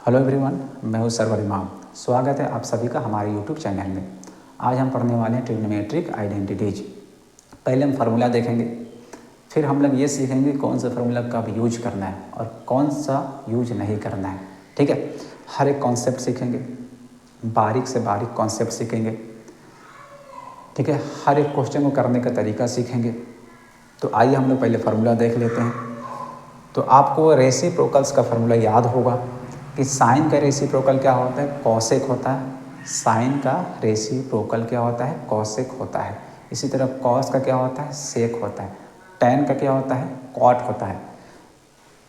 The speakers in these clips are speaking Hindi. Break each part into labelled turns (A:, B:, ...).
A: हेलो एवरीवन, मैं हूं सरवर इमाम। स्वागत है आप सभी का हमारे यूट्यूब चैनल में। आज हम पढ़ने वाले हैं ट्रिग्नोमेट्रिक आइडेंटिटीज। पहले हम फार्मूला देखेंगे, फिर हम लोग ये सीखेंगे कौन सा फार्मूला कब यूज करना है और कौन सा यूज नहीं करना है। ठीक है, हर एक कॉन्सेप्ट सीखेंगे, बारीक से बारीक कॉन्सेप्ट सीखेंगे। ठीक है, हर एक क्वेश्चन को करने का तरीका सीखेंगे। तो आइए हम लोग पहले फार्मूला देख लेते हैं। तो आपको रेसिप्रोकल्स का फार्मूला याद होगा कि साइन का रेसिप्रोकल क्या होता है, कॉसेक होता है। साइन का रेसिप्रोकल क्या होता है, कॉसेक होता है। इसी तरह कॉस का क्या होता है, सेक होता है। टैन का क्या होता है, कॉट होता है।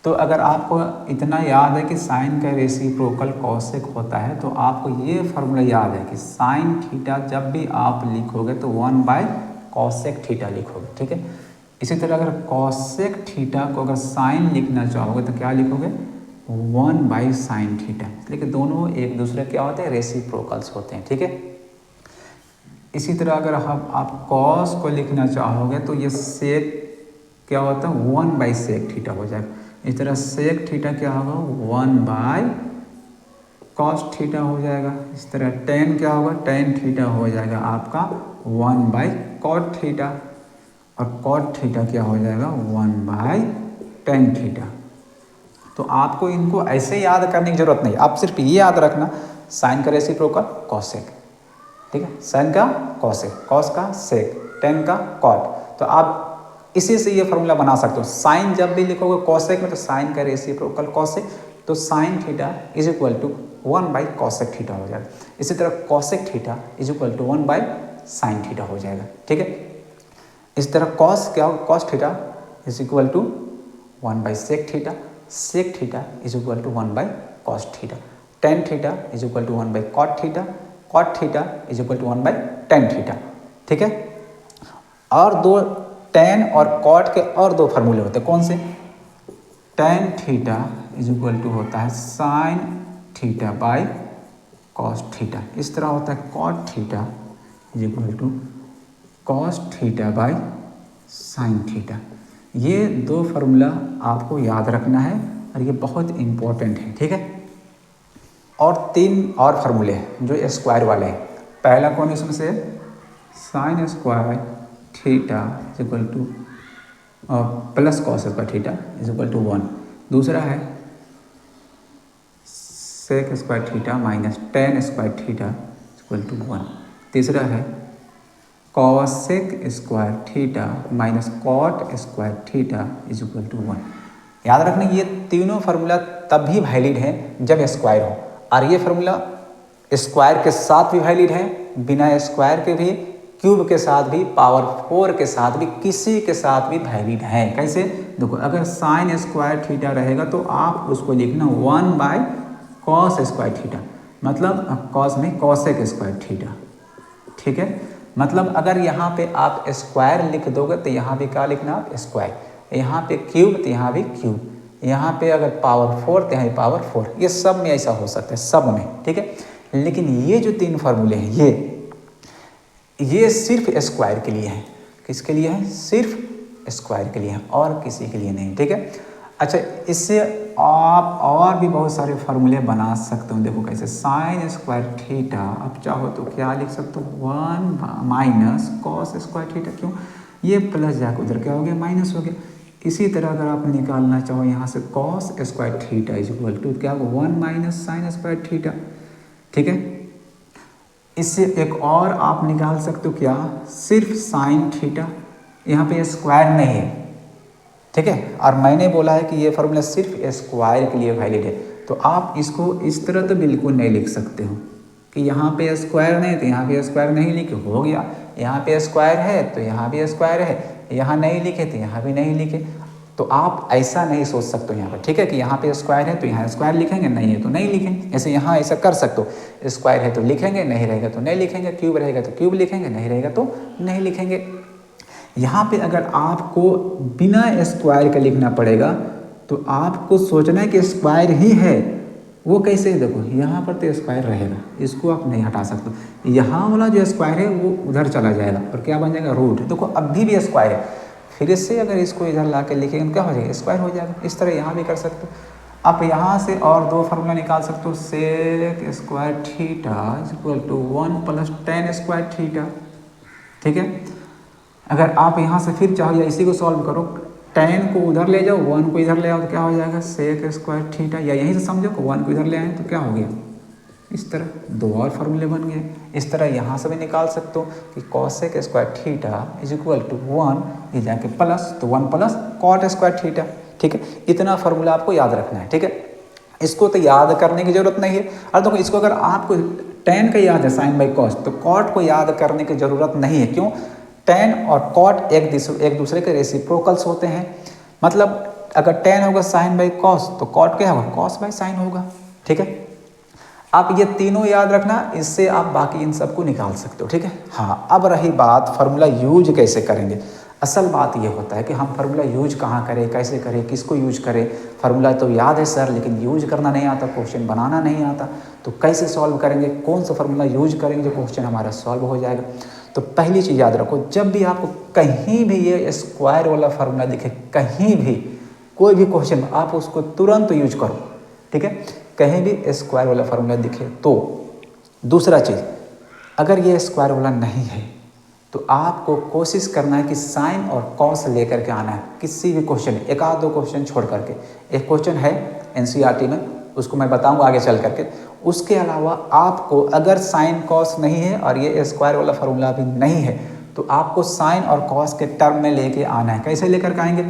A: तो अगर आपको इतना याद है कि साइन का रेसिप्रोकल कॉसेक होता है तो आपको ये फार्मूला याद है कि साइन थीटा जब भी आप लिखोगे तो 1/कॉसेक थीटा लिखोगे। ठीक है, इसी तरह अगर कॉसेक थीटा को अगर साइन लिखना चाहोगे तो क्या लिखोगे, 1/साइन थीटा। इसलिए कि दोनों एक दूसरे क्या होते हैं, रेसिप्रोकल्स होते हैं। ठीक है, इसी तरह अगर आप कॉस को लिखना चाहोगे तो ये सेक क्या होता है, 1/सेक थीटा हो जाएगा। इस तरह सेक थीटा क्या होगा, 1/कॉस थीटा हो जाएगा। इस तरह टेन क्या होगा, टेन थीटा हो जाएगा आपका 1/कॉट थीटा। और कॉट थीटा क्या हो जाएगा, 1/टेन थीटा। तो आपको इनको ऐसे याद करने की जरूरत नहीं, आप सिर्फ ये याद रखना साइन का रेसिप्रोकल कॉसेक। ठीक है, साइन का कॉसेक, कॉस का सेक, टेन का कॉट। तो आप इसी से ये फॉर्मूला बना सकते हो। साइन जब भी लिखोगे कॉसेक में तो साइन का रेसिप्रोकल कॉसेक, तो sine theta is equal to one by cosec theta हो जाएगा। इसी तरह cosec theta is equal to one by sine theta हो जाएगा। ठीक है, इस तरह कॉस क्या होगा, cos theta is equal to one by sec theta. Sec theta is equal to one by cos theta. Tan theta is equal to one by cot theta. Cot theta is equal to one by tan theta. ठीक है, और दो टेन और कॉट के और दो फार्मूले होते हैं। कौन से, tan theta is equal to होता है sine theta by cos theta. इस तरह होता है cot theta is equal to cos theta by sine theta. ये दो फार्मूला आपको याद रखना है और ये बहुत इम्पोर्टेंट है। ठीक है, और तीन और फार्मूले हैं जो स्क्वायर वाले हैं। पहला कौन इसमें से, sine square theta is equal to plus cos square theta is equal to 1। दूसरा है sec square theta minus tan square theta is equal to 1। तीसरा है cosec square theta minus cot square theta is equal to 1। याद रखना ये तीनों फार्मूला तब भी वैलिड है जब स्क्वायर हो, और ये फार्मूला स्क्वायर के साथ भी वैलिड है, बिना स्क्वायर के भी, क्यूब के साथ भी, पावर 4 के साथ भी, किसी के साथ भी वैलिड है। कैसे, देखो अगर साइन स्क्वायर थीटा रहेगा तो आप उसको लिखना 1/कॉस स्क्वायर थीटा, मतलब कॉस में कॉसेक स्क्वायर थीटा। ठीक है, मतलब अगर यहाँ पे आप स्क्वायर लिख दोगे तो यहाँ भी क्या लिखना, आप स्क्वायर, यहाँ पे क्यूब तो यहाँ भी क्यूब, यहाँ पे अगर पावर 4 तो यहाँ भी पावर 4। ये सब में ऐसा हो सकता है, सब में। ठीक है, लेकिन ये जो तीन फार्मूले हैं ये सिर्फ स्क्वायर के लिए हैं। किसके लिए है, सिर्फ स्क्वायर के लिए है और किसी के लिए नहीं। ठीक है, अच्छा इससे आप और भी बहुत सारे फार्मूले बना सकते हो। देखो कैसे, साइन स्क्वायर थीटा आप चाहो तो क्या लिख सकते हो, 1/कॉस स्क्वायर थीटा। क्यों, ये प्लस जाकर उधर क्या हो गया, माइनस हो गया। इसी तरह अगर आप निकालना चाहो यहाँ से cos square theta is equal to क्या होगा, 1-साइन स्क्वायर थीटा। ठीक है, इससे एक और आप निकाल सकते हो क्या, सिर्फ साइन थीटा, यहाँ पे स्क्वायर नहीं है। ठीक है, और मैंने बोला है कि ये फार्मूला सिर्फ स्क्वायर के लिए वैलिड है। तो आप इसको इस तरह तो बिल्कुल नहीं लिख सकते हो कि यहाँ पे स्क्वायर नहीं तो यहाँ पे स्क्वायर नहीं लिखे, हो गया। यहाँ पे स्क्वायर है तो यहाँ भी स्क्वायर है, यहाँ नहीं लिखे तो यहाँ भी नहीं लिखे। तो आप ऐसा नहीं सोच सकते हो यहाँ पर। ठीक है, कि यहाँ पे स्क्वायर है तो यहाँ स्क्वायर लिखेंगे, नहीं है तो नहीं लिखेंगे। ऐसे यहाँ ऐसा कर सकते हो, स्क्वायर है तो लिखेंगे, नहीं रहेगा तो नहीं लिखेंगे, क्यूब रहेगा तो क्यूब लिखेंगे, नहीं रहेगा तो नहीं लिखेंगे। यहाँ पे अगर आपको बिना स्क्वायर के लिखना पड़ेगा तो आपको सोचना है कि स्क्वायर ही है। वो कैसे, देखो यहाँ पर तो स्क्वायर रहेगा, इसको आप नहीं हटा सकते। यहाँ वाला जो स्क्वायर है वो उधर चला जाएगा और क्या बन जाएगा, रूट। देखो अभी भी स्क्वायर है, फिर से अगर इसको इधर ला के लिखेंगे क्या हो जाएगा, स्क्वायर हो जाएगा। इस तरह यहाँ भी कर सकते हो। आप यहाँ से और दो फार्मूला निकाल सकते हो, sec square theta is equal to 1 plus ten square theta. ठीक है, अगर आप यहाँ से फिर चाहो या इसी को सॉल्व करो, टेन को उधर ले जाओ, 1 को इधर ले आओ तो क्या हो जाएगा, सेक स्क्वायर थीटा, या यहीं से समझो कि 1 को इधर ले आए तो क्या हो गया, इस तरह दो और फार्मूले बन गए। इस तरह यहाँ से भी निकाल सकते हो कि cosec square theta is equal to 1, ये जाके प्लस, तो 1 प्लस कॉट स्क्वायर थीटा। ठीक है, इतना फार्मूला आपको याद रखना है। ठीक है, इसको तो याद करने की जरूरत नहीं है। और देखो इसको अगर आपको टेन का याद है साइन बाई कॉस, तो कॉट को याद करने की जरूरत नहीं है। क्यों, टेन और कॉट एक दूसरे के रेसिप्रोकल्स होते हैं। मतलब अगर टेन होगा साइन बाई कॉस तो कॉट क्या होगा, कॉस बाई साइन होगा। ठीक है, आप ये तीनों याद रखना, इससे आप बाकी इन सबको निकाल सकते हो। ठीक है, हाँ, अब रही बात फार्मूला यूज कैसे करेंगे। असल बात ये होता है कि हम फार्मूला यूज कहाँ करें, कैसे करें, किसको यूज करें। फार्मूला तो याद है सर, लेकिन यूज करना नहीं आता, क्वेश्चन बनाना नहीं आता, तो कैसे सॉल्व करेंगे, कौन सा फार्मूला यूज करेंगे जो क्वेश्चन हमारा सॉल्व हो जाएगा। तो पहली चीज़ याद रखो, जब भी आपको कहीं भी ये स्क्वायर वाला फार्मूला दिखे, कहीं भी कोई भी क्वेश्चन, आप उसको तुरंत यूज करो। ठीक है, कहीं भी स्क्वायर वाला फार्मूला दिखे तो। दूसरा चीज़, अगर ये स्क्वायर वाला नहीं है तो आपको कोशिश करना है कि साइन और कॉस लेकर के आना है किसी भी क्वेश्चन, एक आध दो क्वेश्चन छोड़ करके। एक क्वेश्चन है एनसीईआरटी में, उसको मैं बताऊंगा आगे चल करके। उसके अलावा आपको अगर साइन कॉस नहीं है और ये स्क्वायर वाला फार्मूला भी नहीं है तो आपको साइन और कॉस के टर्म में लेके आना है। कैसे लेकर के आएंगे,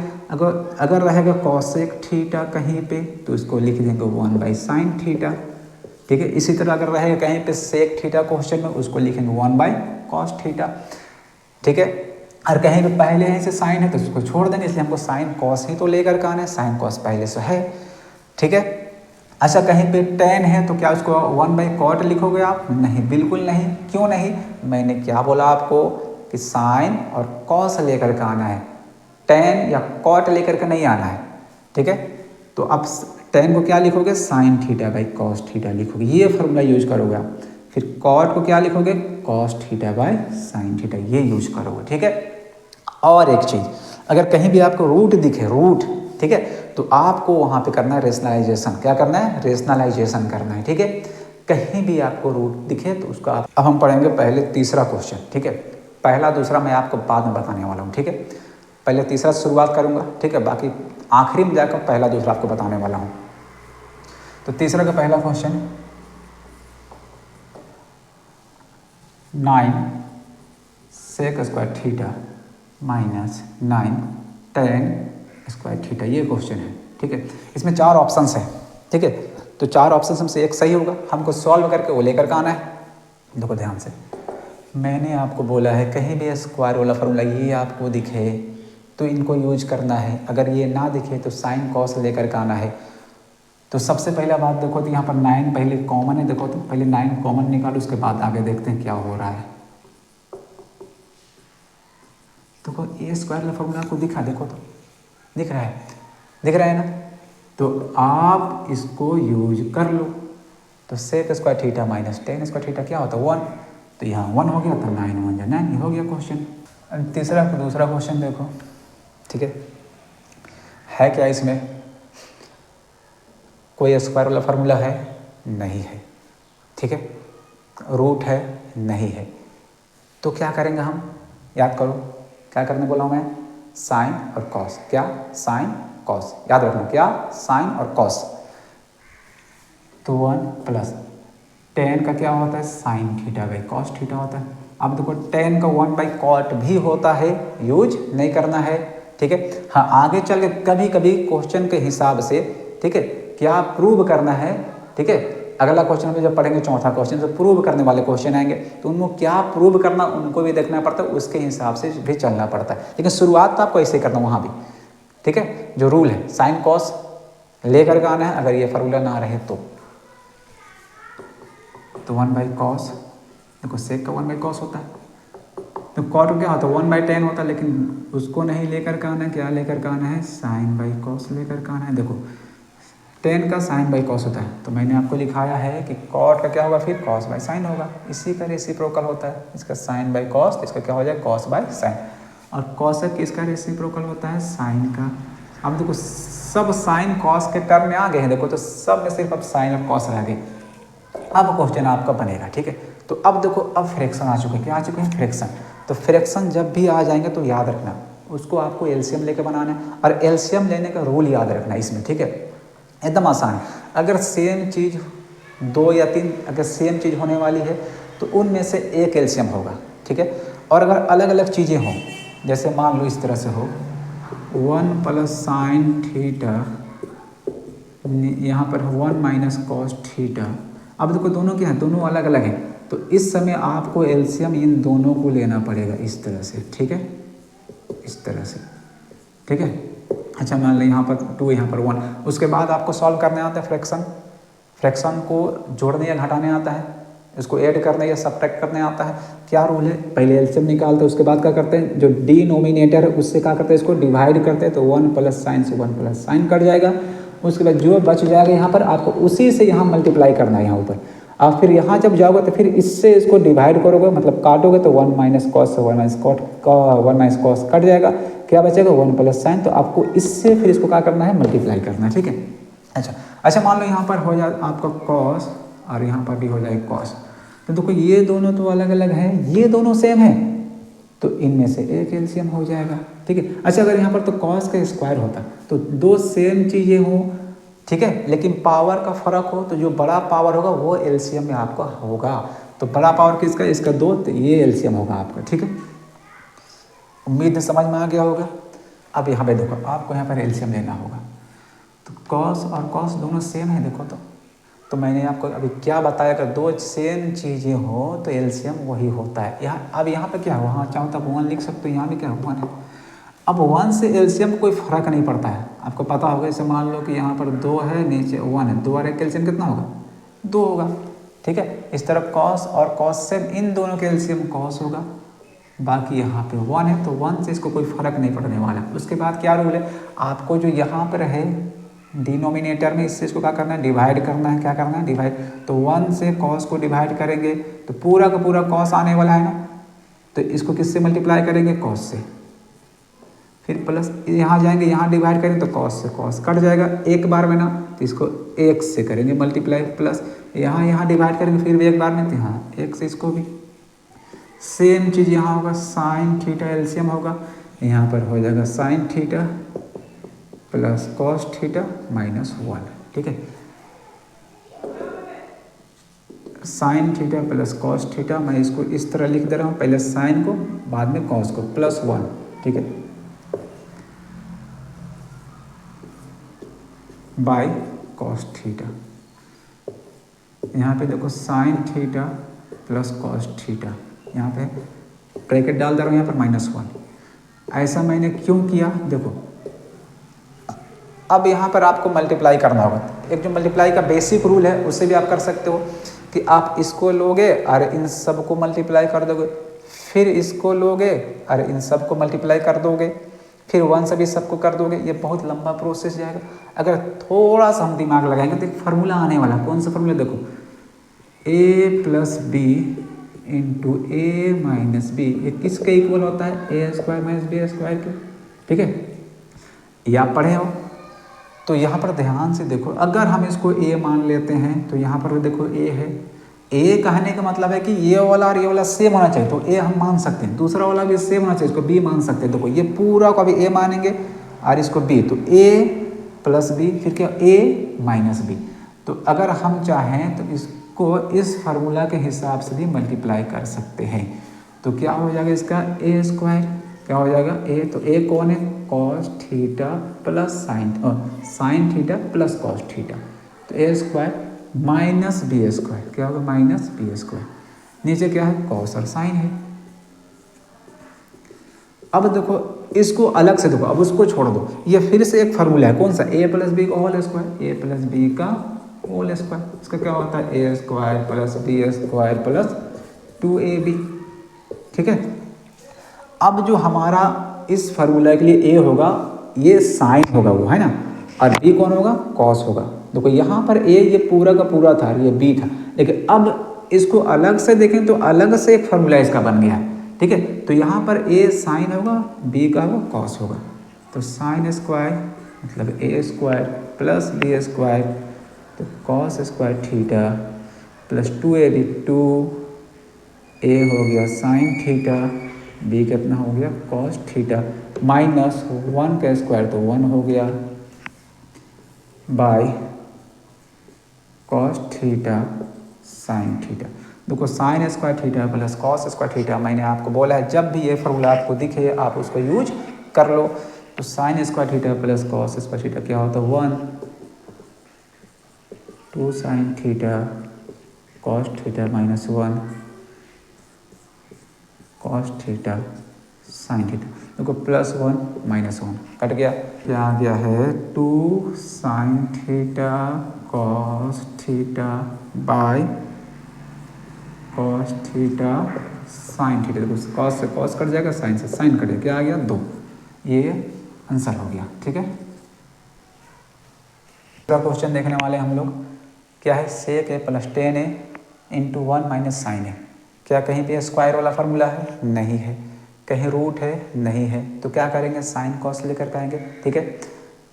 A: अगर रहेगा कॉसेक थीटा कहीं पे तो इसको लिख देंगे 1 बाई साइन थीटा। ठीक है, इसी तरह अगर रहेगा कहीं पे सेक थीटा क्वेश्चन में, उसको लिखेंगे 1 बाई कॉस थीटा। ठीक है, और कहीं पे पहले ही से साइन है तो उसको छोड़ देंगे, इसलिए हमको साइन कॉस ही तो लेकर के आना है, साइन कॉस पहले से है। ठीक है, अच्छा कहीं पे टेन है तो क्या उसको 1 बाई कॉट लिखोगे आप, नहीं, बिल्कुल नहीं। क्यों नहीं, मैंने क्या बोला आपको कि साइन और कॉस लेकर के आना है, टेन या कॉट लेकर के नहीं आना है। ठीक है, तो अब टेन को क्या लिखोगे, sign theta by cos theta लिखोगे, ये फार्मूला यूज करोगे आप। फिर कॉट को क्या लिखोगे, cos theta by sine theta, ये यूज करोगे। ठीक है, और एक चीज़, अगर कहीं भी आपको रूट दिखे, रूट, ठीक है, तो आपको वहाँ पे करना है रेशनलाइजेशन। क्या करना है, रेशनलाइजेशन करना है। ठीक है, कहीं भी आपको रूट दिखे तो उसका अब हम पढ़ेंगे पहले तीसरा क्वेश्चन। ठीक है, पहला दूसरा मैं आपको बाद में बताने वाला हूँ। ठीक है, पहले तीसरा से शुरुआत करूँगा। ठीक है, बाकी आखिरी में जाकर पहला दूसरा आपको बताने वाला हूँ। तो तीसरा का पहला question, 9 sec square theta minus 9 tan square theta, ये क्वेश्चन है। ठीक है, इसमें 4 ऑप्शंस हैं। ठीक है, तो 4 ऑप्शन से एक सही होगा, हमको सॉल्व करके वो लेकर के आना है। देखो ध्यान से, मैंने आपको बोला है कहीं भी स्क्वायर वाला फार्मूला ये आपको दिखे तो इनको यूज करना है, अगर ये ना दिखे तो साइन कॉस लेकर के आना है। तो सबसे पहला बात देखो, तो यहाँ पर 9 पहले कॉमन है, देखो तो पहले 9 कॉमन निकालो, उसके बाद आगे देखते हैं क्या हो रहा है। देखो ये स्क्वायर वाला फार्मूला आपको दिखा, देखो तो दिख रहा है, दिख रहा है ना, तो आप इसको यूज कर लो। तो sec square theta minus tan square theta क्या होता है, 1, तो यहाँ 1 हो गया, तो 9 1 जा 9, ये हो गया क्वेश्चन। तीसरा दूसरा क्वेश्चन देखो। ठीक है क्या इसमें कोई स्क्वायर वाला फार्मूला है, नहीं है। ठीक है, रूट है, नहीं है। तो क्या करेंगे हम, याद करो क्या करने बोला हूँ मैं, साइन और कॉस। क्या, साइन कॉस, याद रखना, क्या, साइन और कॉस। तो 1 प्लस टेन का क्या होता है, sine theta by cos theta होता है। अब देखो टेन का 1 बाई कॉट भी होता है, यूज नहीं करना है। ठीक है, हाँ आगे चल के कभी कभी क्वेश्चन के हिसाब से, ठीक है, क्या प्रूव करना है। ठीक है, अगला क्वेश्चन में जब पढ़ेंगे चौथा क्वेश्चन, तो प्रूव करने वाले क्वेश्चन आएंगे, तो उनको क्या प्रूव करना उनको भी देखना पड़ता है, उसके हिसाब से भी चलना पड़ता है। लेकिन शुरुआत तो आपको ऐसे करना वहाँ भी। ठीक है, जो रूल है साइन कॉस लेकर के आना है, अगर ये फार्मूला ना रहे तो 1 बाई कॉस, देखो सेक का 1 बाई कॉस होता है, तो कॉट क्या होता है 1 बाई 10 होता है, लेकिन उसको नहीं लेकर के आना है, क्या लेकर के आना है, साइन बाई कॉस लेकर के आना है। देखो 10 का साइन बाई कॉस होता है, तो मैंने आपको लिखाया है कि कॉट का क्या होगा, फिर कॉस बाई साइन होगा, इसी का रेसिप्रोकल होता है। इसका साइन बाई कॉस, इसका क्या हो जाए, कॉस बाई साइन। और कॉसेक किसका रेसिप्रोकल होता है, साइन का। अब देखो सब साइन कॉस के टर्म में आ गए हैं, देखो तो सब में सिर्फ अब साइन और कॉस रह गए। अब क्वेश्चन आपका बनेगा, ठीक है। तो अब देखो, अब फ्रैक्शन आ चुके हैं, क्या आ चुके हैं, फ्रैक्शन। तो फ्रैक्शन जब भी आ जाएंगे तो याद रखना उसको आपको एलसीएम लेके बनाना है, और एलसीएम लेने का रूल याद रखना इसमें, ठीक है। एकदम आसान है। अगर सेम चीज़ 2 या 3 अगर सेम चीज़ होने वाली है तो उनमें से एक एलसीएम होगा, ठीक है। और अगर अलग अलग चीज़ें हों, जैसे मान लो इस तरह से हो 1 प्लस साइन थीटा, यहाँ पर 1 माइनस कॉस थीटा। अब देखो दोनों क्या है, दोनों अलग अलग हैं, तो इस समय आपको एलसीएम इन दोनों को लेना पड़ेगा इस तरह से, ठीक है, इस तरह से, ठीक है। अच्छा मान लो यहाँ पर 2 यहाँ पर 1, उसके बाद आपको सॉल्व करने आता है फ्रैक्शन, फ्रैक्शन को जोड़ने या घटाने आता है, इसको ऐड करने या सब्ट्रैक्ट करने आता है। क्या रूल है, पहले एलसीएम निकालते हैं, उसके बाद क्या करते हैं, जो डिनोमिनेटर है उससे क्या करते हैं, इसको डिवाइड करते हैं, तो 1 प्लस साइन से 1 प्लस साइन कट जाएगा। उसके बाद जो बच जाएगा यहाँ पर आपको उसी से यहाँ मल्टीप्लाई करना है यहाँ ऊपर। आप फिर यहाँ जब जाओगे तो फिर इससे इसको डिवाइड करोगे, मतलब काटोगे तो 1 माइनस कॉस से 1 माइनस कॉस कट जाएगा, क्या बचेगा 1 प्लस साइन। तो आपको इससे फिर इसको क्या करना है, मल्टीप्लाई करना है, ठीक है। अच्छा मान लो यहाँ पर हो जाए आपका कॉस और यहाँ पर भी हो जाए कॉस, तो देखो ये दोनों तो अलग अलग हैं, ये दोनों सेम है, तो इनमें से एक एलसीएम हो जाएगा, ठीक है। अच्छा अगर यहाँ पर तो कॉस का स्क्वायर होता तो दो सेम चीज़ें हों, ठीक है, लेकिन पावर का फर्क हो, तो जो बड़ा पावर होगा वो एलसीएम में आपका होगा। तो बड़ा पावर किसका, इसका 2, तो ये एलसीएम होगा आपका, ठीक है। उम्मीद समझ में आ गया होगा। अब यहाँ पे देखो आपको यहाँ पर एलसीएम लेना होगा, तो कॉस और कॉस दोनों सेम है, देखो तो मैंने आपको अभी क्या बताया, अगर दो सेम चीज़ें हो तो एलसीएम वही होता है। यहाँ अब यहाँ पे क्या हुआ, हाँ चाहो तो आप 1 लिख सकते हो, यहाँ भी क्या 1 है। अब 1 से एलसीएम कोई फ़र्क नहीं पड़ता है, आपको पता होगा। जैसे मान लो कि यहाँ पर 2 है, नीचे 1 है, 2 और 1 का एलसीएम कितना होगा, 2 होगा, ठीक है। इस तरफ कॉस और कॉस सेम, इन दोनों के एलसीएम कॉस होगा। बाकी यहाँ पे 1 है, तो 1 से इसको कोई फ़र्क नहीं पड़ने वाला। उसके बाद क्या रूल है, आपको जो यहाँ पर है डिनोमिनेटर में, इससे इसको क्या करना है, डिवाइड करना है। क्या करना है, डिवाइड। तो 1 से कॉस को डिवाइड करेंगे तो पूरा का पूरा कॉस आने वाला है ना, तो इसको किससे मल्टीप्लाई करेंगे, कॉस से। फिर प्लस यहाँ जाएंगे, यहाँ डिवाइड करेंगे तो कॉस से कॉस कट जाएगा एक बार में ना, तो इसको 1 से करेंगे मल्टीप्लाई, प्लस यहाँ डिवाइड करेंगे फिर भी एक बार में, तो यहाँ 1 से इसको भी। सेम चीज़ यहाँ होगा, साइन थीटा एलसीएम होगा, यहाँ पर हो जाएगा sign theta plus cos theta minus 1, ठीक है। Sine theta plus cos theta, मैं इसको इस तरह लिख दे रहा हूँ, पहले साइन को बाद में कॉस को, प्लस 1, ठीक है, बाय कॉस थीटा। यहाँ पे देखो sign theta plus cos theta, यहाँ पे ब्रैकेट डाल दे रहा हूँ, यहाँ पर -1। ऐसा मैंने क्यों किया, देखो अब यहाँ पर आपको मल्टीप्लाई करना होगा। एक जो मल्टीप्लाई का बेसिक रूल है उससे भी आप कर सकते हो कि आप इसको लोगे और इन सब को मल्टीप्लाई कर दोगे, फिर इसको लोगे और इन सब को मल्टीप्लाई कर दोगे, फिर 1 से भी सबको कर दोगे। ये बहुत लंबा प्रोसेस जाएगा। अगर थोड़ा सा हम दिमाग लगाएंगे तो एक फार्मूला आने वाला, कौन सा फार्मूला, देखो a plus B into A minus B, ये किसके इक्वल होता है, ए स्क्वायर माइनस बी स्क्वायर के, ठीक है। ये आप पढ़े हो। तो यहाँ पर ध्यान से देखो, अगर हम इसको a मान लेते हैं तो यहाँ पर देखो a है, a कहने का मतलब है कि ये वाला और ये वाला सेम होना चाहिए, तो a हम मान सकते हैं। दूसरा वाला भी सेम होना चाहिए, इसको b मान सकते हैं। देखो ये पूरा को अभी a मानेंगे और इसको b, तो a प्लस बी, फिर क्या a माइनस बी। तो अगर हम चाहें तो इसको इस फार्मूला के हिसाब से भी मल्टीप्लाई कर सकते हैं। तो क्या हो जाएगा इसका, a स्क्वायर, क्या हो जाएगा a, तो a कौन है, cos theta plus sine theta plus cos theta, तो a square minus B square, क्या होगा माइनस बी स्क्वायर। नीचे क्या है, कॉस और साइन है। अब देखो इसको अलग से देखो, अब उसको छोड़ दो, ये फिर से एक फार्मूला है, कौन सा, a प्लस बी का whole square, a plus B का होल स्क्वायर। इसका क्या होता है, a square plus B square plus 2ab, ठीक है। अब जो हमारा इस फार्मूला के लिए a होगा, ये साइन होगा वो, है ना, और b कौन होगा, कॉस होगा। देखो यहाँ पर a ये पूरा का पूरा था, ये b था, लेकिन अब इसको अलग से देखें तो अलग से एक फार्मूला इसका बन गया है, ठीक है। तो यहाँ पर a साइन होगा, b का होगा कॉस होगा, तो साइन स्क्वायर मतलब ए स्क्वायर प्लस बी स्क्वायर, तो cos square theta plus 2ab, 2a हो गया साइन थीटा, b कितना हो गया कॉस थीटा, माइनस 1 का स्क्वायर तो 1 हो गया by cos theta sine theta. देखो sine square theta plus cos square theta, मैंने आपको बोला है जब भी ये फॉर्मूला आपको दिखे आप उसको यूज कर लो। तो sine square theta plus cos square theta क्या होता है 1, 2 sign theta cos theta minus 1 cos theta sine theta. देखो प्लस 1 माइनस 1 कट गया, क्या आ गया है 2 sign theta cos theta by cos theta sine theta. देखो कॉस से कॉस कट जाएगा, साइन से साइन कट जाएगा, क्या आ गया 2। ये आंसर हो गया। ठीक है, दूसरा क्वेश्चन देखने वाले हम लोग, क्या है sec a plus 10a into 1 minus sine a. क्या कहीं पे स्क्वायर वाला फार्मूला है? नहीं है। कहीं रूट है? नहीं है। तो क्या करेंगे साइन कॉस लेकर के आएंगे। ठीक है,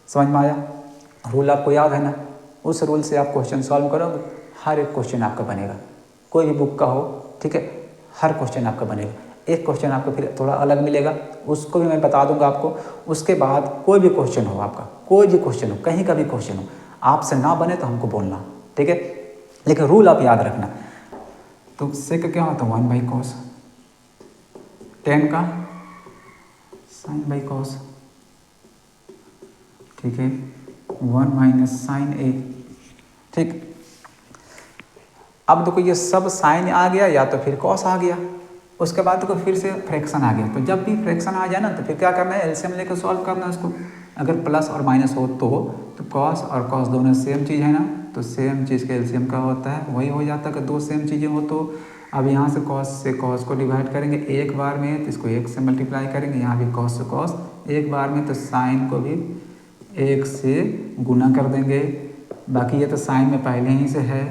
A: समझ में आया? रूल आपको याद है ना, उस रूल से आप क्वेश्चन सॉल्व करोगे, हर एक क्वेश्चन आपका बनेगा, कोई भी बुक का हो। ठीक है, हर क्वेश्चन आपका बनेगा। एक क्वेश्चन आपको फिर थोड़ा अलग मिलेगा, उसको भी मैं बता दूंगा आपको। उसके बाद कोई भी क्वेश्चन हो आपका, कोई भी क्वेश्चन हो, कहीं का भी क्वेश्चन हो, आपसे ना बने तो हमको बोलना। ठीक है, लेकिन रूल आप याद रखना। तो सेक क्या होता है 1 बाई कॉस, 10 का साइन बाई कॉस। ठीक है, 1 माइनस साइन ए। ठीक, अब देखो ये सब साइन आ गया या तो फिर कॉस आ गया, उसके बाद देखो फिर से फ्रैक्शन आ गया। तो जब भी फ्रैक्शन आ जाए ना तो फिर क्या करना है, एलसीएम लेकर सॉल्व करना है उसको। अगर प्लस और माइनस हो तो कॉस और कॉस दोनों सेम चीज़ है ना, तो सेम चीज़ का एलसीएम का होता है वही हो जाता है कि दो सेम चीज़ें हो। तो अब यहाँ से कॉस को डिवाइड करेंगे एक बार में, तो इसको 1 से मल्टीप्लाई करेंगे, यहाँ भी कॉस से कॉस एक बार में, तो साइन को भी 1 से गुना कर देंगे। बाकी ये तो साइन में पहले ही से है।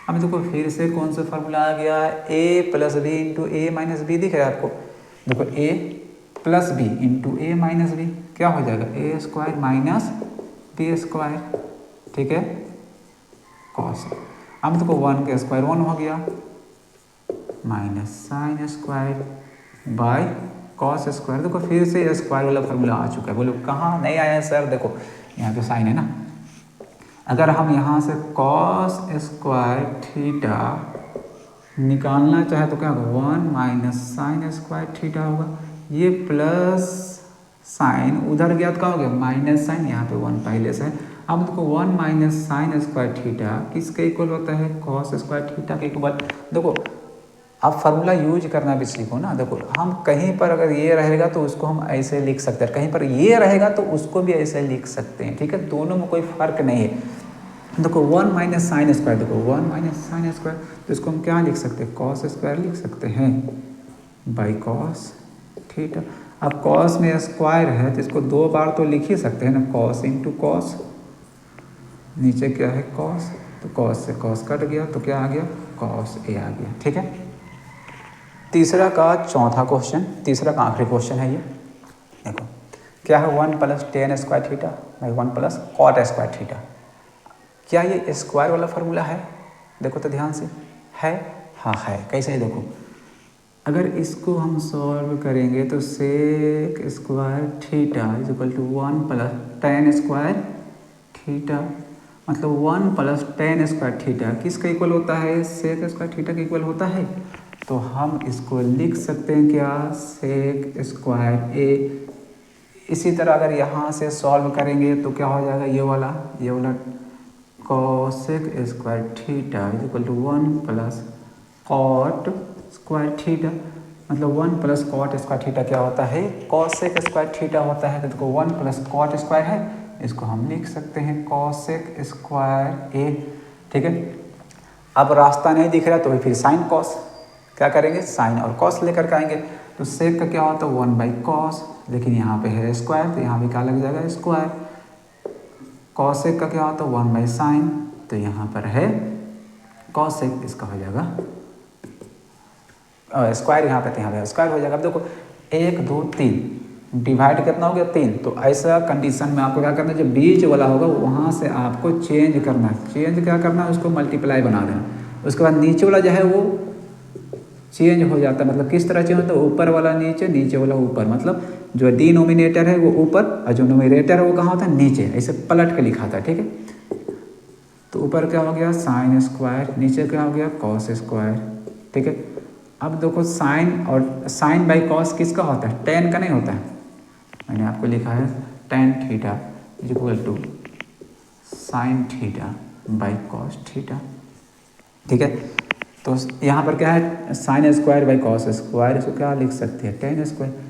A: अब देखो फिर से कौन सा फार्मूला आ गया, ए प्लस बी इंटू ए माइनस बी, दिख रहा है आपको। देखो ए प्लस बी इंटू ए माइनस बी क्या हो जाएगा, ए स्क्वायर माइनस बी स्क्वायर। ठीक है, कॉस। अब देखो 1 का स्क्वायर 1 हो गया minus sine square by cos square. देखो फिर से स्क्वायर वाला फार्मूला आ चुका है। बोलो कहाँ नहीं आया सर, देखो यहाँ पे साइन है ना, अगर हम यहाँ से कॉस स्क्वायर थीटा निकालना चाहे तो क्या होगा 1 माइनस साइन स्क्वायर थीटा होगा। ये प्लस साइन उधर गया तो क्या हो गया माइनस साइन, यहाँ पे 1 पहले से है। अब देखो 1 माइनस साइन स्क्वायर थीटा किसके इक्वल होता है, कॉस स्क्वायर थीटा के इक्वल। देखो आप फार्मूला यूज करना भी सीखो ना। देखो हम कहीं पर अगर ये रहेगा तो उसको हम ऐसे लिख सकते हैं, कहीं पर ये रहेगा तो उसको भी ऐसे लिख सकते हैं। ठीक है, दोनों में कोई फर्क नहीं है। देखो 1 माइनस साइन स्क्वायर, देखो 1 माइनस साइन स्क्वायर, तो इसको हम क्या लिख सकते हैं, कॉस स्क्वायर लिख सकते हैं बाई कॉस थीटा। अब कॉस में स्क्वायर है तो इसको 2 बार तो लिख ही सकते हैं ना, कॉस इंटू कॉस, नीचे क्या है कॉस, तो कॉस से कॉस कट गया तो क्या आ गया कॉस ए आ गया। ठीक है, तीसरा का चौथा क्वेश्चन, तीसरा का आखिरी क्वेश्चन है ये। देखो क्या है 1 plus ten square theta by 1 plus cot square theta. क्या ये स्क्वायर वाला फार्मूला है? देखो तो ध्यान से, है? हाँ है। कैसे है देखो, अगर इसको हम सॉल्व करेंगे तो sec square theta is equal to 1 plus ten square theta, मतलब 1 प्लस टेन स्क्वायर थीटा किसका इक्वल होता है, सेक स्क्वायर थीटा का इक्वल होता है। तो हम इसको लिख सकते हैं क्या, सेक स्क्वायर ए। इसी तरह अगर यहाँ से सॉल्व करेंगे तो क्या हो जाएगा, ये वाला cosec square theta is equal to 1 plus cot square theta, मतलब 1 प्लस कॉट स्क्वायर थीटा क्या होता है, कॉसेक स्क्वायर थीटा होता है। तो देखो 1 प्लस कॉट स्क्वायर है, इसको हम लिख सकते हैं कॉसेक स्क्वायर ए। ठीक है, अब रास्ता नहीं दिख रहा तो फिर साइन कॉस, क्या करेंगे साइन और कॉस लेकर के आएंगे। तो सेक का क्या होता है 1 बाई कॉस, लेकिन यहाँ पे है स्क्वायर तो यहाँ भी क्या लग जाएगा स्क्वायर। कॉसेक का क्या होता है 1 बाई साइन, तो यहाँ पर है कॉसेक, इसका हो जाएगा स्क्वायर, यहाँ पे तो यहाँ पे स्क्वायर हो जाएगा। अब देखो 1 2 3 डिवाइड कितना हो गया 3। तो ऐसा कंडीशन में आपको क्या करना है, जो बीच वाला होगा वहाँ से आपको चेंज करना है। चेंज क्या करना है, उसको मल्टीप्लाई बना देना। उसके बाद नीचे वाला जो है वो चेंज हो जाता है। मतलब किस तरह चेंज होता है, ऊपर वाला नीचे, नीचे वाला ऊपर। मतलब जो डिनोमिनेटर है वो ऊपर और जो नोमिनेटर है वो कहाँ होता है, नीचे। ऐसे पलट के लिखा था, ठीक है। तो ऊपर क्या हो गया साइन स्क्वायर, नीचे क्या हो गया कॉस स्क्वायर, ठीक है। अब देखो साइन और साइन बाई कॉस किसका होता है, टेन का नहीं होता है। मैंने आपको लिखा है tan theta is equal to sine theta by cos theta, ठीक है। तो यहाँ पर क्या है, sine square by cos square, इसको क्या लिख सकते हैं, टेन स्क्वायर।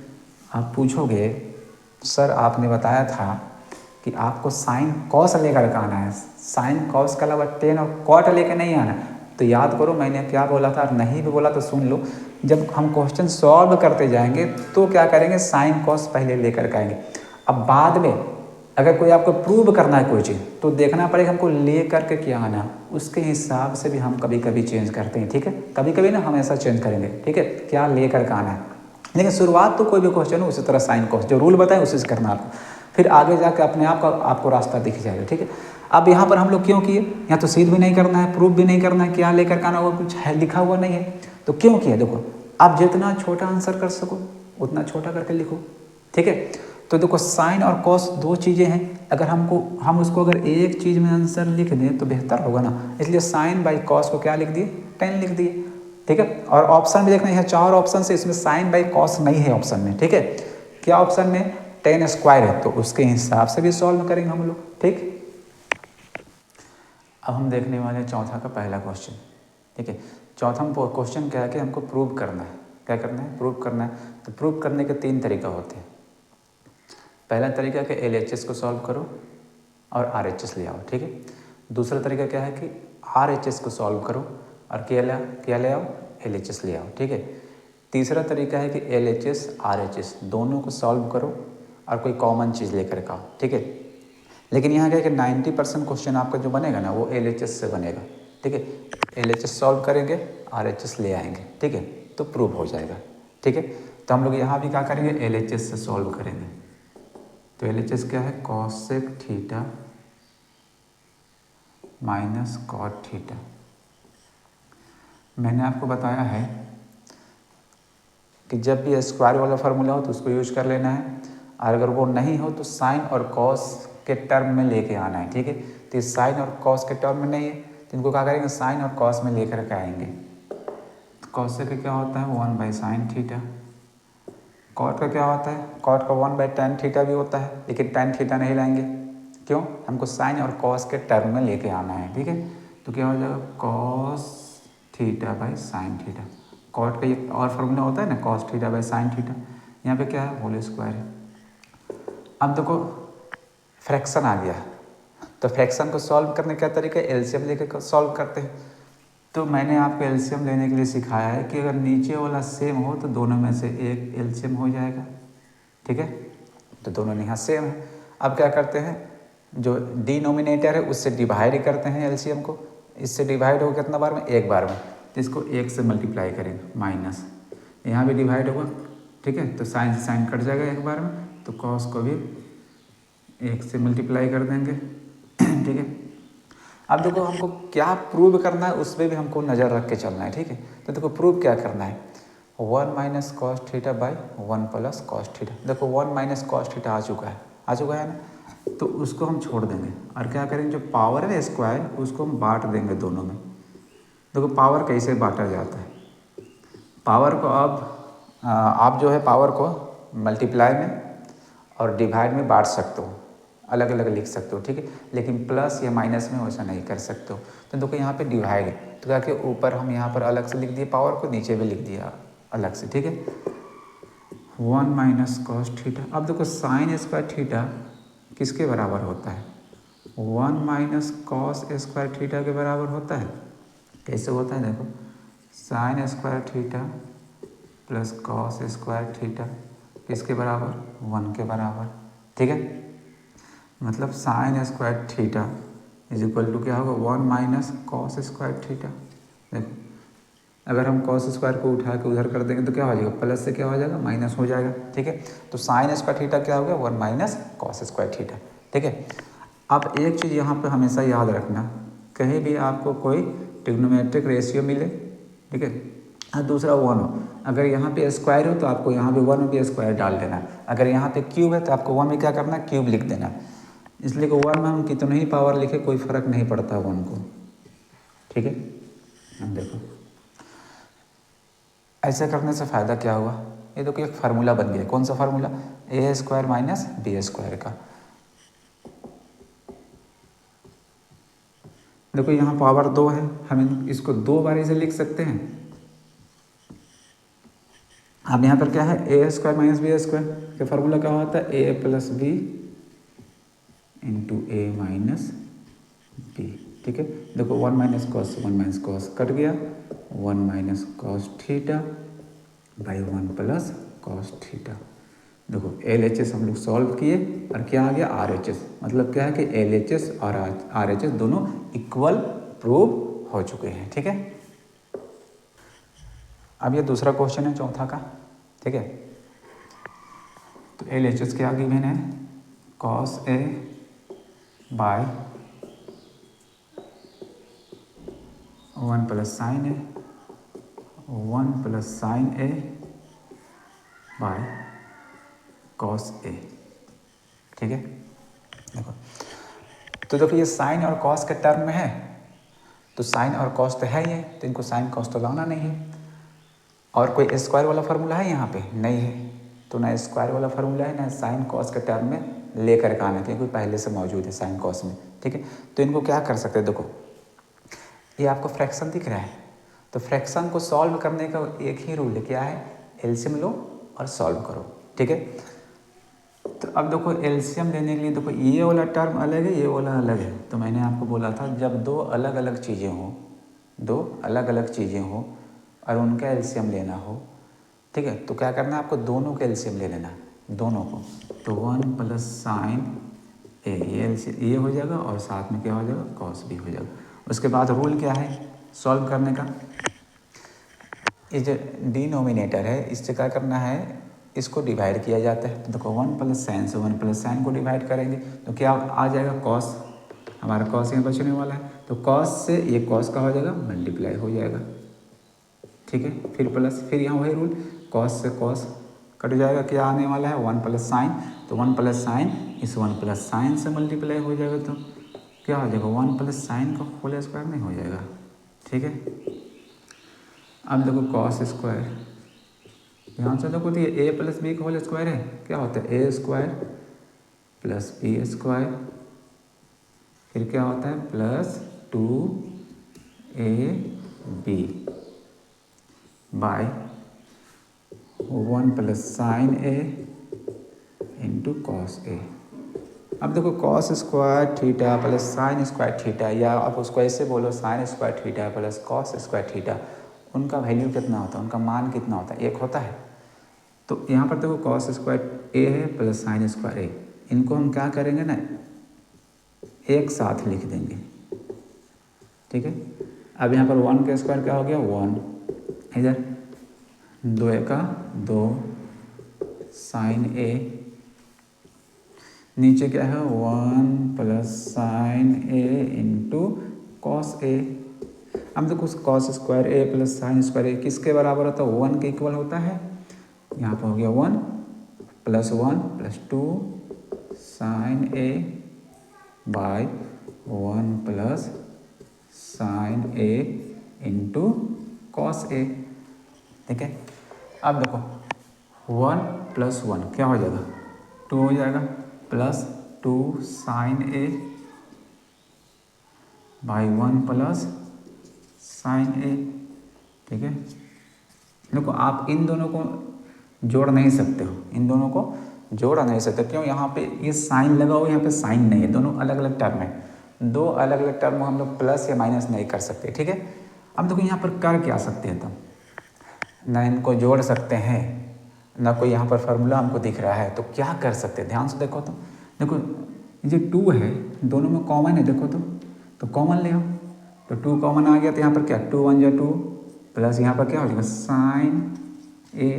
A: आप पूछोगे सर आपने बताया था कि आपको साइन कॉस लेकर के आना है, साइन कॉस के अलावा टेन और कॉट लेकर नहीं आना। तो याद करो मैंने क्या बोला था, नहीं भी बोला तो सुन लो। जब हम क्वेश्चन सॉल्व करते जाएंगे तो क्या करेंगे, साइन कॉस पहले लेकर के आएंगे। अब बाद में अगर कोई आपको प्रूव करना है कोई चीज़ तो देखना पड़ेगा हमको ले करके क्या आना, उसके हिसाब से भी हम कभी कभी चेंज करते हैं, ठीक है। कभी कभी ना हम ऐसा चेंज करेंगे, ठीक है, क्या ले करके आना है। लेकिन शुरुआत तो कोई भी क्वेश्चन हो उसी तरह साइन कॉस जो रूल बताए उसी से करना आपको, फिर आगे जाकर अपने आप का आपको रास्ता दिख जाएगा, ठीक है। अब यहाँ पर हम लोग क्यों किए, यहाँ तो सिद्ध भी नहीं करना है, प्रूफ भी नहीं करना है, क्या लेकर के आना होगा कुछ है लिखा हुआ नहीं है। तो क्यों किया, देखो आप जितना छोटा आंसर कर सको उतना छोटा करके लिखो, ठीक है। तो देखो साइन और कॉस दो चीज़ें हैं, अगर हम उसको अगर एक चीज़ में आंसर लिख दें तो बेहतर होगा ना। इसलिए साइन बाई कॉस को क्या लिख दिए, 10 लिख दिए, ठीक है। और ऑप्शन भी देखना है, 4 ऑप्शन से इसमें साइन बाई कॉस नहीं है ऑप्शन में, ठीक है। क्या ऑप्शन में 10 स्क्वायर है, तो उसके हिसाब से भी सॉल्व करेंगे हम लोग, ठीक। अब हम देखने वाले हैं चौथा का पहला क्वेश्चन, ठीक है। चौथा क्वेश्चन क्या है कि हमको प्रूव करना है, क्या करना है, प्रूव करना है। तो प्रूव करने के 3 तरीका होते हैं। पहला तरीका है कि LHS को सॉल्व करो और RHS ले आओ, ठीक है। दूसरा तरीका क्या है कि RHS को सॉल्व करो और क्या ले आओ, LHS ले आओ, ठीक है। तीसरा तरीका है कि LHS RHS दोनों को सॉल्व करो और कोई कॉमन चीज़ लेकर के आओ, ठीक है। लेकिन यहाँ क्या है कि 90% क्वेश्चन आपका जो बनेगा ना वो LHS से बनेगा, ठीक है। LHS सॉल्व करेंगे, RHS ले आएंगे, ठीक है, तो प्रूव हो जाएगा, ठीक है। तो हम लोग यहाँ भी क्या करेंगे, LHS से सॉल्व करेंगे। तो LHS क्या है, cosec theta minus cot theta. मैंने आपको बताया है कि जब भी स्क्वायर वाला फार्मूला हो तो उसको यूज कर लेना है, और अगर वो नहीं हो तो साइन और कॉस के टर्म में लेके आना है, ठीक है। तो साइन और कॉस के टर्म में नहीं है तो इनको क्या करेंगे, साइन और कॉस में लेकर के आएंगे। तो कॉसेक का क्या होता है 1 बाई साइन थीटा, कॉट का क्या होता है, कॉट का 1 बाई टेन थीटा भी होता है, लेकिन टेन थीटा नहीं लाएंगे, क्यों, हमको साइन और कॉस के टर्म में लेके आना है, ठीक है। तो क्या हो जाएगा cos theta by sine theta. Cot का एक और फार्मूला होता है ना, cos theta by sine theta, यहाँ पे क्या है होल स्क्वायर है। अब देखो फ्रैक्शन आ गया, तो फ्रैक्शन को सॉल्व करने का तरीका एलसीएम लेकर सॉल्व करते हैं। तो मैंने आपको एलसीएम लेने के लिए सिखाया है कि अगर नीचे वाला सेम हो तो दोनों में से एक एलसीएम हो जाएगा, ठीक है। तो दोनों यहाँ सेम है। अब क्या करते हैं, जो डिनोमिनेटर है उससे डिवाइड करते हैं एलसीएम को, इससे डिवाइड होगा कितना बार में, एक बार में, तो इसको 1 से मल्टीप्लाई करेंगे माइनस, यहाँ भी डिवाइड होगा, ठीक है। तो साइन से साइन कट जाएगा एक बार में, तो कॉस को भी 1 से मल्टीप्लाई कर देंगे, ठीक है। अब देखो हमको क्या प्रूव करना है उसमें भी हमको नज़र रख के चलना है, ठीक है। तो देखो प्रूव क्या करना है, 1 minus cos theta by 1 plus cos theta. देखो 1 माइनस कॉस थीटा आ चुका है ना, तो उसको हम छोड़ देंगे और क्या करेंगे, जो पावर है स्क्वायर उसको हम बांट देंगे दोनों में। देखो पावर कैसे बांटा जाता है, पावर को अब आप जो है पावर को मल्टीप्लाई में और डिवाइड में बांट सकते हो, अलग अलग लिख सकते हो, ठीक है। लेकिन प्लस या माइनस में वैसा नहीं कर सकते हो। तो देखो यहाँ पे डिवाइड है तो क्या कि ऊपर हम यहाँ पर अलग से लिख दिए पावर को, नीचे भी लिख दिया अलग से, ठीक है। 1 माइनस कॉस थीटा। अब देखो साइन स्क्वायर थीटा किसके बराबर होता है, 1 माइनस कॉस स्क्वायर थीटा के बराबर होता है। कैसे होता है, देखो sine square theta plus cos square theta किसके बराबर, 1 के बराबर, ठीक है। मतलब sine square theta is equal to क्या होगा, 1 माइनस कॉस स्क्वायर थीटा। देखो अगर हम कॉस स्क्वायर को उठा के उधर कर देंगे तो क्या हो जाएगा, प्लस से क्या हो जाएगा, माइनस हो जाएगा। ठीक है, तो साइन स्क्वायर थीटा क्या हो गया, 1 माइनस कॉस स्क्वायर थीटा। ठीक है, अब एक चीज़ यहाँ पे हमेशा याद रखना, कहीं भी आपको कोई ट्रिग्नोमेट्रिक रेशियो मिले, ठीक है, और दूसरा 1 हो, अगर यहाँ पे स्क्वायर हो तो आपको यहाँ पे 1 में भी स्क्वायर डाल देना, अगर यहाँ पे क्यूब है तो आपको 1 में क्या करना, क्यूब लिख देना। इसलिए कि 1 में हम कितने ही पावर लिखे कोई फ़र्क नहीं पड़ता 1 को। ठीक है, अब देखो ऐसे करने से फ़ायदा क्या हुआ, ये देखो एक फार्मूला बन गया। कौन सा फार्मूला, ए स्क्वायर माइनस बी स्क्वायर का। देखो यहाँ पावर 2 है, हम इसको 2 बार इसे लिख सकते हैं। अब यहाँ पर क्या है, ए स्क्वायर माइनस बी स्क्वायर का फार्मूला क्या होता है, ए प्लस बी इंटू ए माइनस बी। ठीक है, देखो 1 माइनस कॉस कट गया, 1 minus cos theta by 1 plus cos theta. देखो LHS हम लोग सॉल्व किए और क्या आ गया, RHS। मतलब क्या है कि LHS और RHS दोनों इक्वल प्रूव हो चुके हैं। ठीक है, अब ये दूसरा क्वेश्चन है चौथा का। ठीक है, तो LHS क्या गिवन है, cos a by 1 plus sine a, 1 plus sine a by cos a. ठीक है, देखो तो देखो ये साइन और कॉस के टर्म में है, तो साइन और कॉस तो है ही है, तो इनको साइन कॉस तो लाना नहीं है। और कोई स्क्वायर वाला फार्मूला है यहाँ पे नहीं है, तो ना स्क्वायर वाला फार्मूला है ना साइन कॉस के टर्म में लेकर के आना, क्योंकि पहले से मौजूद है साइन कॉस में। ठीक है, तो इनको क्या कर सकते हैं, देखो ये आपको फ्रैक्शन दिख रहा है, तो फ्रैक्शन को सॉल्व करने का एक ही रूल है, क्या है, एलसीएम लो और सॉल्व करो। ठीक है, तो अब देखो एलसीएम लेने के लिए देखो ये वाला टर्म अलग है, ये वाला अलग है। तो मैंने आपको बोला था जब दो अलग अलग चीज़ें हों, दो अलग अलग चीज़ें हों और उनका एलसीएम लेना हो, ठीक है, तो क्या करना है, आपको दोनों का एलसीएम ले लेना, दोनों को। तो 1 प्लस साइन ए ये हो जाएगा और साथ में क्या हो जाएगा, कॉस भी हो जाएगा। उसके बाद रूल क्या है सॉल्व करने का, ये जो डिनोमिनेटर है इससे क्या करना है, इसको डिवाइड किया जाता है। तो देखो 1 प्लस साइन से 1 प्लस साइन को डिवाइड करेंगे तो क्या आ जाएगा, कॉस, हमारा कॉस यहाँ बचने वाला है, तो कॉस से ये कॉस का हो जाएगा मल्टीप्लाई हो जाएगा। ठीक है, फिर प्लस, फिर यहाँ वही रूल, कॉस से कॉस कट जाएगा, क्या आने वाला है 1 प्लस साइन, तो 1 प्लस साइन इस 1 प्लस साइन से मल्टीप्लाई हो जाएगा, तो क्या हो जाएगा 1 प्लस साइन का होल स्क्वायर नहीं हो जाएगा। ठीक है, अब देखो कॉस स्क्वायर, यहाँ से देखो तो ये ए प्लस बी का होल स्क्वायर है, क्या होता है ए स्क्वायर प्लस बी स्क्वायर, फिर क्या होता है plus 2ab by 1 plus sine a into cos a. अब देखो cos square theta plus sine square theta, या आप उसको ऐसे बोलो sine square theta plus cos square theta, उनका वैल्यू कितना होता है, उनका मान कितना होता है, एक होता है। तो यहाँ पर देखो कॉस स्क्वायर ए है प्लस साइन स्क्वायर ए, इनको हम क्या करेंगे ना एक साथ लिख देंगे। ठीक है, अब यहाँ पर 1 का स्क्वायर क्या हो गया 1, इधर 2 का 2 साइन ए, नीचे क्या है 1 plus sine a into cos a. अब देखो कॉस स्क्वायर ए प्लस साइन स्क्वायर ए किसके बराबर होता है, 1 के इक्वल होता है। यहाँ पर हो गया 1 plus 2 sine a by 1 plus sine a into cos a. ठीक है, अब देखो 1 प्लस 1 क्या हो जाएगा 2 हो जाएगा, plus 2 sine A by 1 plus sine a. ठीक है, देखो आप इन दोनों को जोड़ नहीं सकते हो, इन दोनों को जोड़ नहीं सकते, क्यों, यहाँ पे ये साइन लगा हुआ, यहाँ पे साइन नहीं है, दोनों अलग अलग टर्म है, दो अलग अलग टर्म हम लोग प्लस या माइनस नहीं कर सकते। ठीक है, अब देखो यहाँ पर कर क्या सकते हैं, तो ना इनको जोड़ सकते हैं ना कोई यहाँ पर फार्मूला हमको दिख रहा है, तो क्या कर सकते हैं, ध्यान से देखो। तो देखो ये 2 है, दोनों में कॉमन है, देखो तो कॉमन ले आओ, तो 2 कॉमन आ गया, तो यहाँ पर क्या 2 1 जा 2 प्लस यहाँ पर क्या हो जाएगा sine A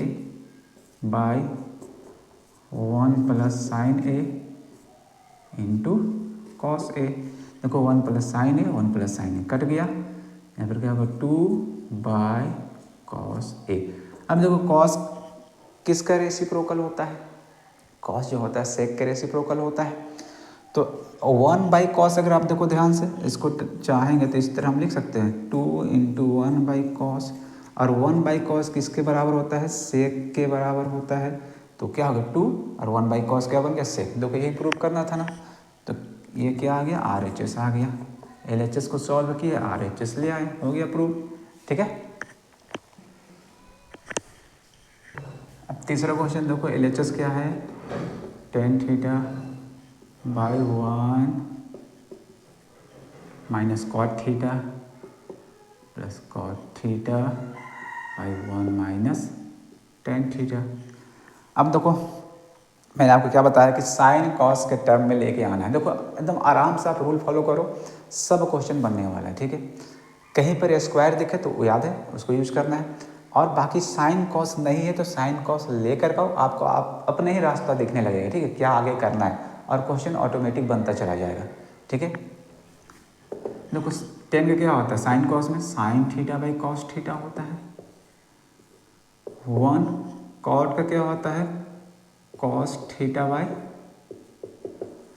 A: by 1 plus sine a into cos a. देखो 1 plus sine a 1 plus sine a cut गया, यहाँ पर क्या होगा 2 बाई कॉस ए। अब देखो कॉस किसका रेसिप्रोकल होता है, कॉस जो होता है सेक का रेसिप्रोकल होता है। तो 1 बाई कॉस अगर आप देखो ध्यान से इसको चाहेंगे तो इस तरह हम लिख सकते हैं 2 इंटू 1 बाई कॉस, और 1 बाई कॉस किसके बराबर होता है, सेक के बराबर होता है। तो क्या होगा 2 और 1 बाई कॉस क्या बन गया सेक। देखो यही प्रूव करना था ना, तो ये क्या आ गया RHS आ गया। LHS को सॉल्व किया RHS ले आए, हो गया प्रूव। ठीक है, अब तीसरा क्वेश्चन देखो LHS क्या है, tan theta by 1 minus cot theta plus cot theta by 1 minus tan theta. अब देखो मैंने आपको क्या बताया कि साइन कॉस के टर्म में लेके आना है। देखो एकदम आराम से आप रूल फॉलो करो, सब क्वेश्चन बनने वाला है। ठीक है, कहीं पर स्क्वायर दिखे तो याद है उसको यूज करना है, और बाकी साइन कॉस नहीं है तो साइन कॉस लेकर आओ, आपको आप अपने ही रास्ता दिखने लगेगा। ठीक है, क्या आगे करना है, और क्वेश्चन ऑटोमेटिक बनता चला जाएगा। ठीक है, देखो टेन का क्या होता है साइन कॉस में, sign theta by cos theta होता है। 1 कॉट का क्या होता है, cos theta by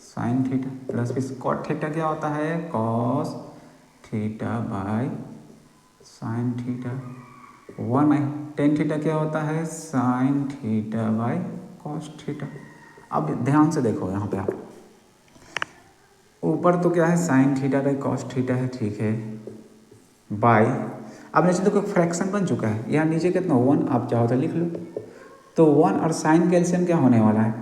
A: sine theta, plus फिर कॉट थीटा क्या होता है, cos theta by sine theta. 1 mine tan theta क्या होता है, sine theta by cos theta. अब ध्यान से देखो यहाँ पे आप, ऊपर तो क्या है sine theta by cos theta है, ठीक है, बाई अब नीचे देखो फ्रैक्शन बन चुका है, यहाँ नीचे कितना 1, आप चाहो तो लिख लो। तो 1 और साइन कैल्शियम क्या होने वाला है,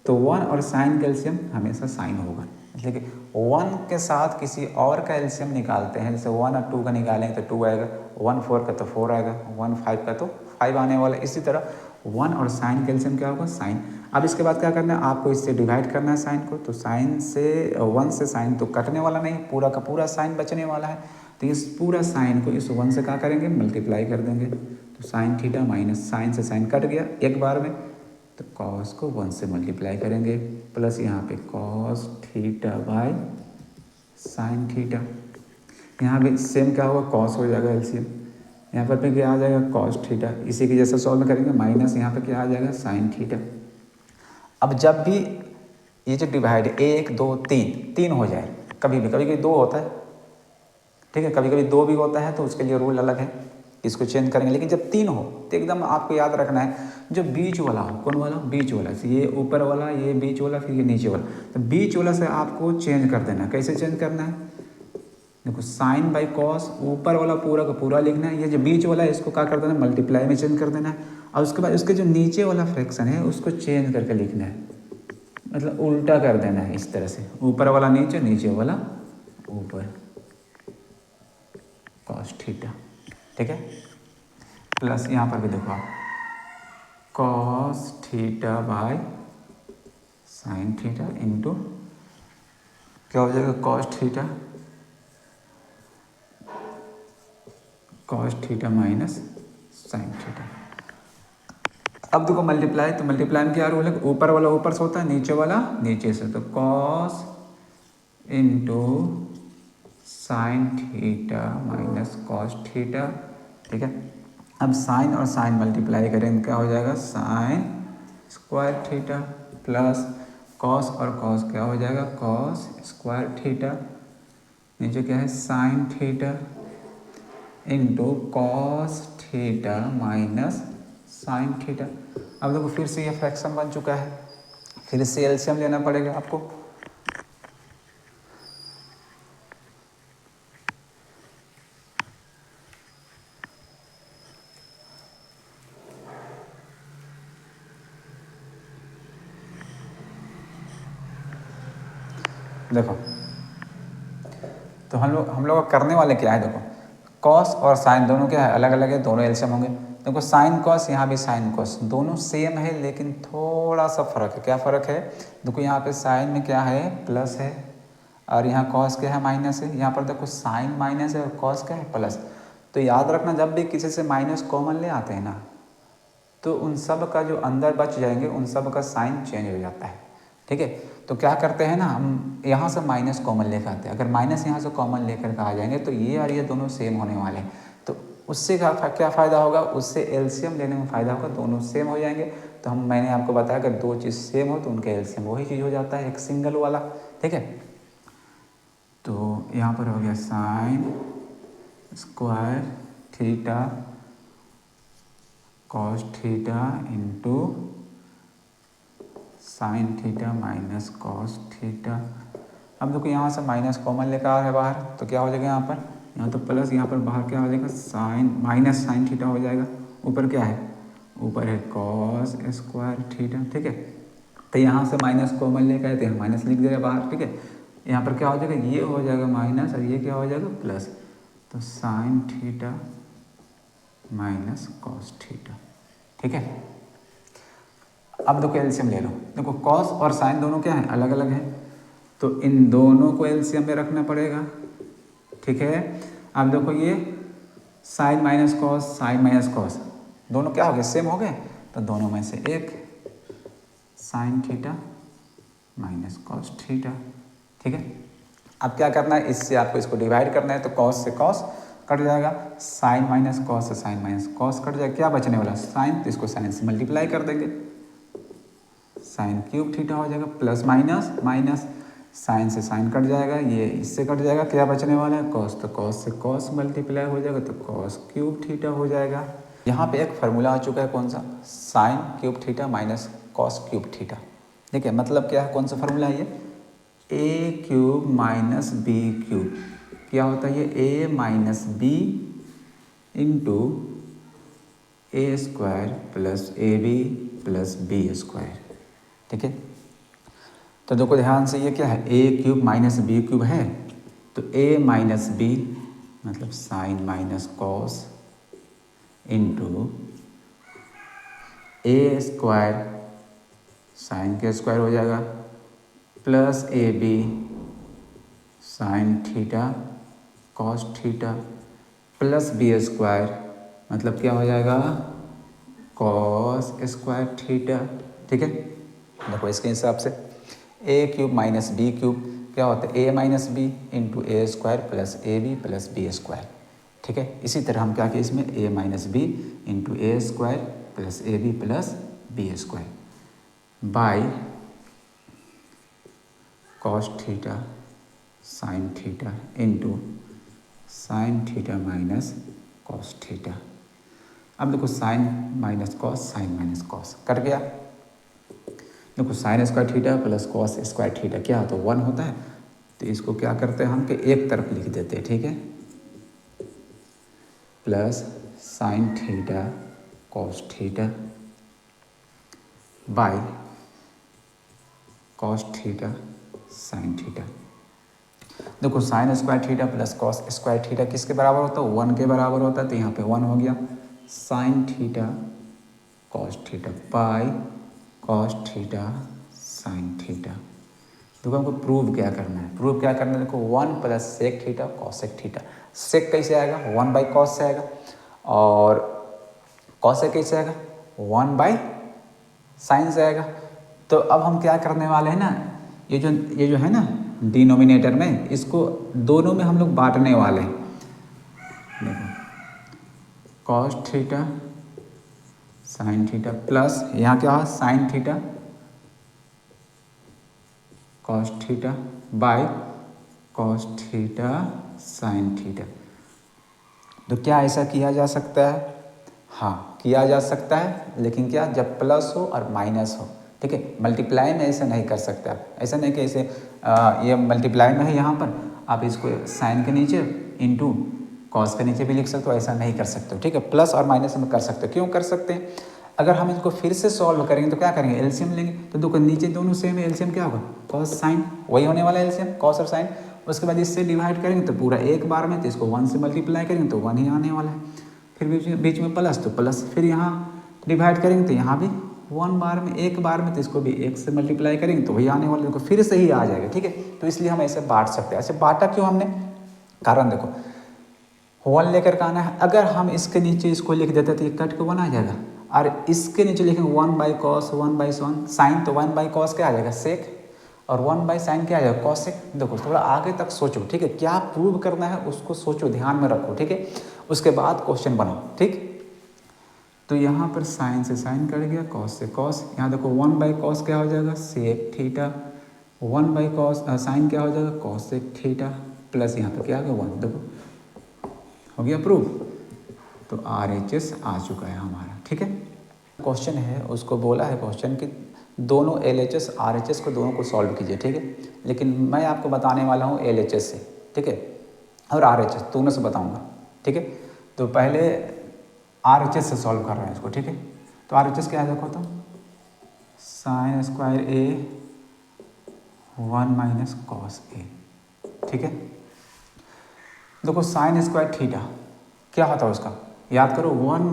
A: तो 1 और साइन कैल्शियम हमेशा साइन होगा। इसलिए कि 1 के साथ किसी और का एल्शियम निकालते हैं, जैसे 1 और 2 का निकालेंगे तो 2 आएगा, 1 4 का तो 4 आएगा, 1 5 का तो 5 आने वाला है। इसी तरह 1 और साइन कैल्शियम क्या होगा, साइन। अब इसके बाद क्या करना है, आपको इससे डिवाइड करना है साइन को, तो साइन से 1 से साइन तो कटने वाला नहीं, पूरा का पूरा साइन बचने वाला है। तो इस पूरा साइन को इस 1 से क्या करेंगे, मल्टीप्लाई कर देंगे। तो साइन थीटा माइनस साइन से साइन कट गया एक बार में, तो कॉस को 1 से मल्टीप्लाई करेंगे, प्लस यहाँ पे cos theta by sine theta. यहाँ भी सेम क्या होगा, कॉस हो जाएगा एलसीएम, यहाँ पर भी क्या आ जाएगा कॉस थीटा, इसी की जैसा सॉल्व करेंगे, माइनस यहाँ पे क्या आ जाएगा साइन थीटा। अब जब भी ये जो डिवाइड 1 2 3 हो जाए, कभी भी 2 होता है, ठीक है, कभी कभी 2 भी होता है, तो उसके लिए रूल अलग है, इसको चेंज करेंगे। लेकिन जब 3 हो तो एकदम आपको याद रखना है जो बीच वाला हो, कौन वाला, बीच वाला, ये ऊपर वाला, ये बीच वाला, फिर ये नीचे वाला, तो बीच वाला से आपको चेंज कर देना है। कैसे चेंज करना है, देखो साइन बाई कॉस, ऊपर वाला पूरा का पूरा लिखना है, ये जो बीच वाला है इसको क्या कर देना है, मल्टीप्लाई में चेंज कर देना है, और उसके बाद उसके जो नीचे वाला फ्रैक्शन है उसको चेंज करके लिखना है, मतलब उल्टा कर देना है इस तरह से, ऊपर वाला नीचे, नीचे वाला ऊपर, कॉस थीटा। ठीक है, प्लस यहाँ पर भी देखो आप cos theta by sine theta into क्या हो जाएगा, cos theta minus sine theta. अब देखो मल्टीप्लाई, तो मल्टीप्लाई में क्या रूल है, ऊपर वाला ऊपर से होता है, नीचे वाला नीचे से, तो cos into sine theta minus cos theta. ठीक है, अब साइन और साइन मल्टीप्लाई करेंगे क्या हो जाएगा, sign square theta plus cos और कॉस क्या हो जाएगा, कॉस स्क्वायर थीटा, नीचे क्या है sine theta into cos theta minus sine theta. अब देखो फिर से ये फ्रैक्शन बन चुका है, फिर से एलसीएम लेना पड़ेगा आपको। देखो तो हम लोग करने वाले क्या है, देखो कॉस और साइन दोनों क्या है, अलग अलग है, दोनों एलसीएम होंगे। देखो साइन कॉस, यहाँ भी साइन कॉस, दोनों सेम है लेकिन थोड़ा सा फर्क है। क्या फ़र्क है, देखो यहाँ पे साइन में क्या है प्लस है, और यहाँ कॉस क्या है माइनस है। यहाँ पर देखो साइन माइनस है और कॉस क्या है प्लस। तो याद रखना जब भी किसी से माइनस कॉमन ले आते हैं ना, तो उन सब का जो अंदर बच जाएंगे उन सब का साइन चेंज हो जाता है। ठीक है, तो क्या करते हैं ना, हम यहाँ से माइनस कॉमन लेकर आते हैं। अगर माइनस यहाँ से कॉमन लेकर के आ जाएंगे तो ये और ये दोनों सेम होने वाले हैं। तो उससे क्या फ़ायदा होगा, उससे एलसीएम लेने में फ़ायदा होगा, दोनों सेम हो जाएंगे। तो मैंने आपको बताया अगर दो चीज़ सेम हो तो उनका एलसीएम वही चीज़ हो जाता है, एक सिंगल वाला। ठीक है, तो यहाँ पर हो गया sign square theta cos theta into sine theta minus cos theta. अब देखो यहाँ से माइनस कॉमन लेकर आ रहा है बाहर, तो क्या हो जाएगा यहाँ तो प्लस, यहाँ पर बाहर क्या हो जाएगा साइन माइनस साइन थीटा हो जाएगा। ऊपर क्या है, ऊपर है कॉस स्क्वायर थीटा। ठीक है, तो यहाँ से माइनस कॉमन लेकर आए थे, हम माइनस लिख दे रहे बाहर। ठीक है, यहाँ पर क्या हो जाएगा, ये हो जाएगा माइनस और ये क्या हो जाएगा प्लस। तो sine theta minus cos theta. ठीक है, अब देखो एलसीएम ले लो। देखो कॉस और साइन दोनों क्या है, अलग अलग हैं, तो इन दोनों को एलसीएम में रखना पड़ेगा। ठीक है, अब देखो ये साइन माइनस कॉस दोनों क्या हो गए, सेम हो गए, तो दोनों में से एक sign theta minus cos theta. ठीक है, अब क्या करना है, इससे आपको इसको डिवाइड करना है, तो कॉस से कॉस कट जाएगा, साइन माइनस कॉस से साइन माइनस कॉस कट जाएगा, क्या बचने वाला साइन, तो इसको साइन से मल्टीप्लाई कर देंगे, साइन क्यूब थीटा हो जाएगा, प्लस माइनस माइनस, साइन से साइन कट जाएगा, ये इससे कट जाएगा, क्या बचने वाला है कॉस, तो कॉस से कॉस मल्टीप्लाई हो जाएगा, तो कॉस क्यूब थीटा हो जाएगा। यहाँ पे एक फार्मूला आ चुका है, कौन सा, sine cube theta minus cos cube theta. ठीक है, मतलब क्या है, कौन सा फार्मूला है ये, a cube minus b cube, क्या होता है ये a minus B into a square plus a b plus B square. ठीक है, तो देखो ध्यान से, ये क्या है, a cube minus b cube है, तो ए माइनस बी मतलब sine minus cos into a square sine के स्क्वायर हो जाएगा plus a b sine theta cos theta plus B square मतलब क्या हो जाएगा कॉस स्क्वायर थीटा। ठीक है, देखो इसके हिसाब से a cube minus b cube क्या होता है, a minus B into a square plus B square. ठीक है, इसी तरह हम क्या किए इसमें, a minus B into a square plus B square by cos theta sine theta into sine theta minus cos theta. अब देखो साइन माइनस कॉस कट गया। देखो sine square theta plus cos square theta क्या होता है, 1 होता है, तो इसको क्या करते हैं हम कि एक तरफ लिख देते हैं। ठीक है, plus sine theta cos theta by cos theta sine theta. देखो sine square theta plus cos square theta किसके बराबर होता है, 1 के बराबर होता है, तो यहाँ पे 1 हो गया, sine theta cos theta by cos theta sine theta. देखो हमको प्रूव क्या करना है, देखो 1 plus sec theta cosec theta. Sec कैसे आएगा, 1 बाई कॉस से आएगा, और कॉसेक कैसे आएगा, 1 बाई साइन से आएगा। तो अब हम क्या करने वाले हैं ना, ये जो है ना डिनोमिनेटर में, इसको दोनों में हम लोग बांटने वाले हैं। देखो cos theta sine theta plus यहाँ क्या है sine theta cos theta by cos theta sine theta. तो क्या ऐसा किया जा सकता है, हाँ किया जा सकता है, लेकिन क्या जब प्लस हो और माइनस हो। ठीक है, मल्टीप्लाई में ऐसा नहीं कर सकते आप, ऐसा नहीं कि ऐसे ये मल्टीप्लाई में है यहाँ पर आप इसको साइन के नीचे इंटू कॉस के नीचे भी लिख सकते हो, ऐसा नहीं कर सकते हो। ठीक है, प्लस और माइनस में कर सकते हो। क्यों कर सकते हैं, अगर हम इसको फिर से सॉल्व करेंगे तो क्या करेंगे, एलसीएम लेंगे, तो देखो नीचे दोनों सेम है, एलसीएम क्या होगा कॉस साइन, वही होने वाला है एलसीएम कॉस और साइन। उसके बाद इससे डिवाइड करेंगे तो पूरा एक बार में, तो इसको 1 से मल्टीप्लाई करेंगे तो 1 ही आने वाला है, फिर बीच में प्लस तो प्लस, फिर यहाँ डिवाइड करेंगे तो यहाँ भी 1 बार में, एक बार में, तो इसको भी 1 से मल्टीप्लाई करेंगे तो वही आने वाला है, देखो फिर से ही आ जाएगा। ठीक है, तो इसलिए हम ऐसे बांट सकते हैं। ऐसे बांटा क्यों हमने, कारण देखो वन लेकर के आना है। अगर हम इसके नीचे इसको लिख देते तो ये कट के वन आ जाएगा, और इसके नीचे लिखेंगे 1/cos 1/1 साइन, तो 1/cos क्या आ जाएगा सेक, और 1/sin क्या आ जाएगा कॉसेक। देखो थोड़ा आगे तक सोचो, ठीक है, क्या प्रूव करना है उसको सोचो, ध्यान में रखो, ठीक है, उसके बाद क्वेश्चन बनाओ, ठीक। तो यहाँ पर साइन से साइन कट गया, कॉस से कॉस, यहाँ देखो 1/cos क्या हो जाएगा सेक थीटा, 1/cos साइन क्या हो जाएगा कॉसेक थीटा, प्लस यहाँ पर क्या आ गया 1, देखो हो गया प्रूव। तो RHS आ चुका है हमारा, ठीक है। क्वेश्चन है, उसको बोला है क्वेश्चन कि दोनों LHS RHS को दोनों को सॉल्व कीजिए, ठीक है, लेकिन मैं आपको बताने वाला हूँ LHS से, ठीक है, और RHS दोनों से बताऊँगा, ठीक है। तो पहले RHS से सॉल्व कर रहे हैं इसको, ठीक है। तो RHS क्या है देखो, तो sine square A 1 - cos A, ठीक है। देखो साइन स्क्वायर थीटा क्या होता है उसका याद करो, 1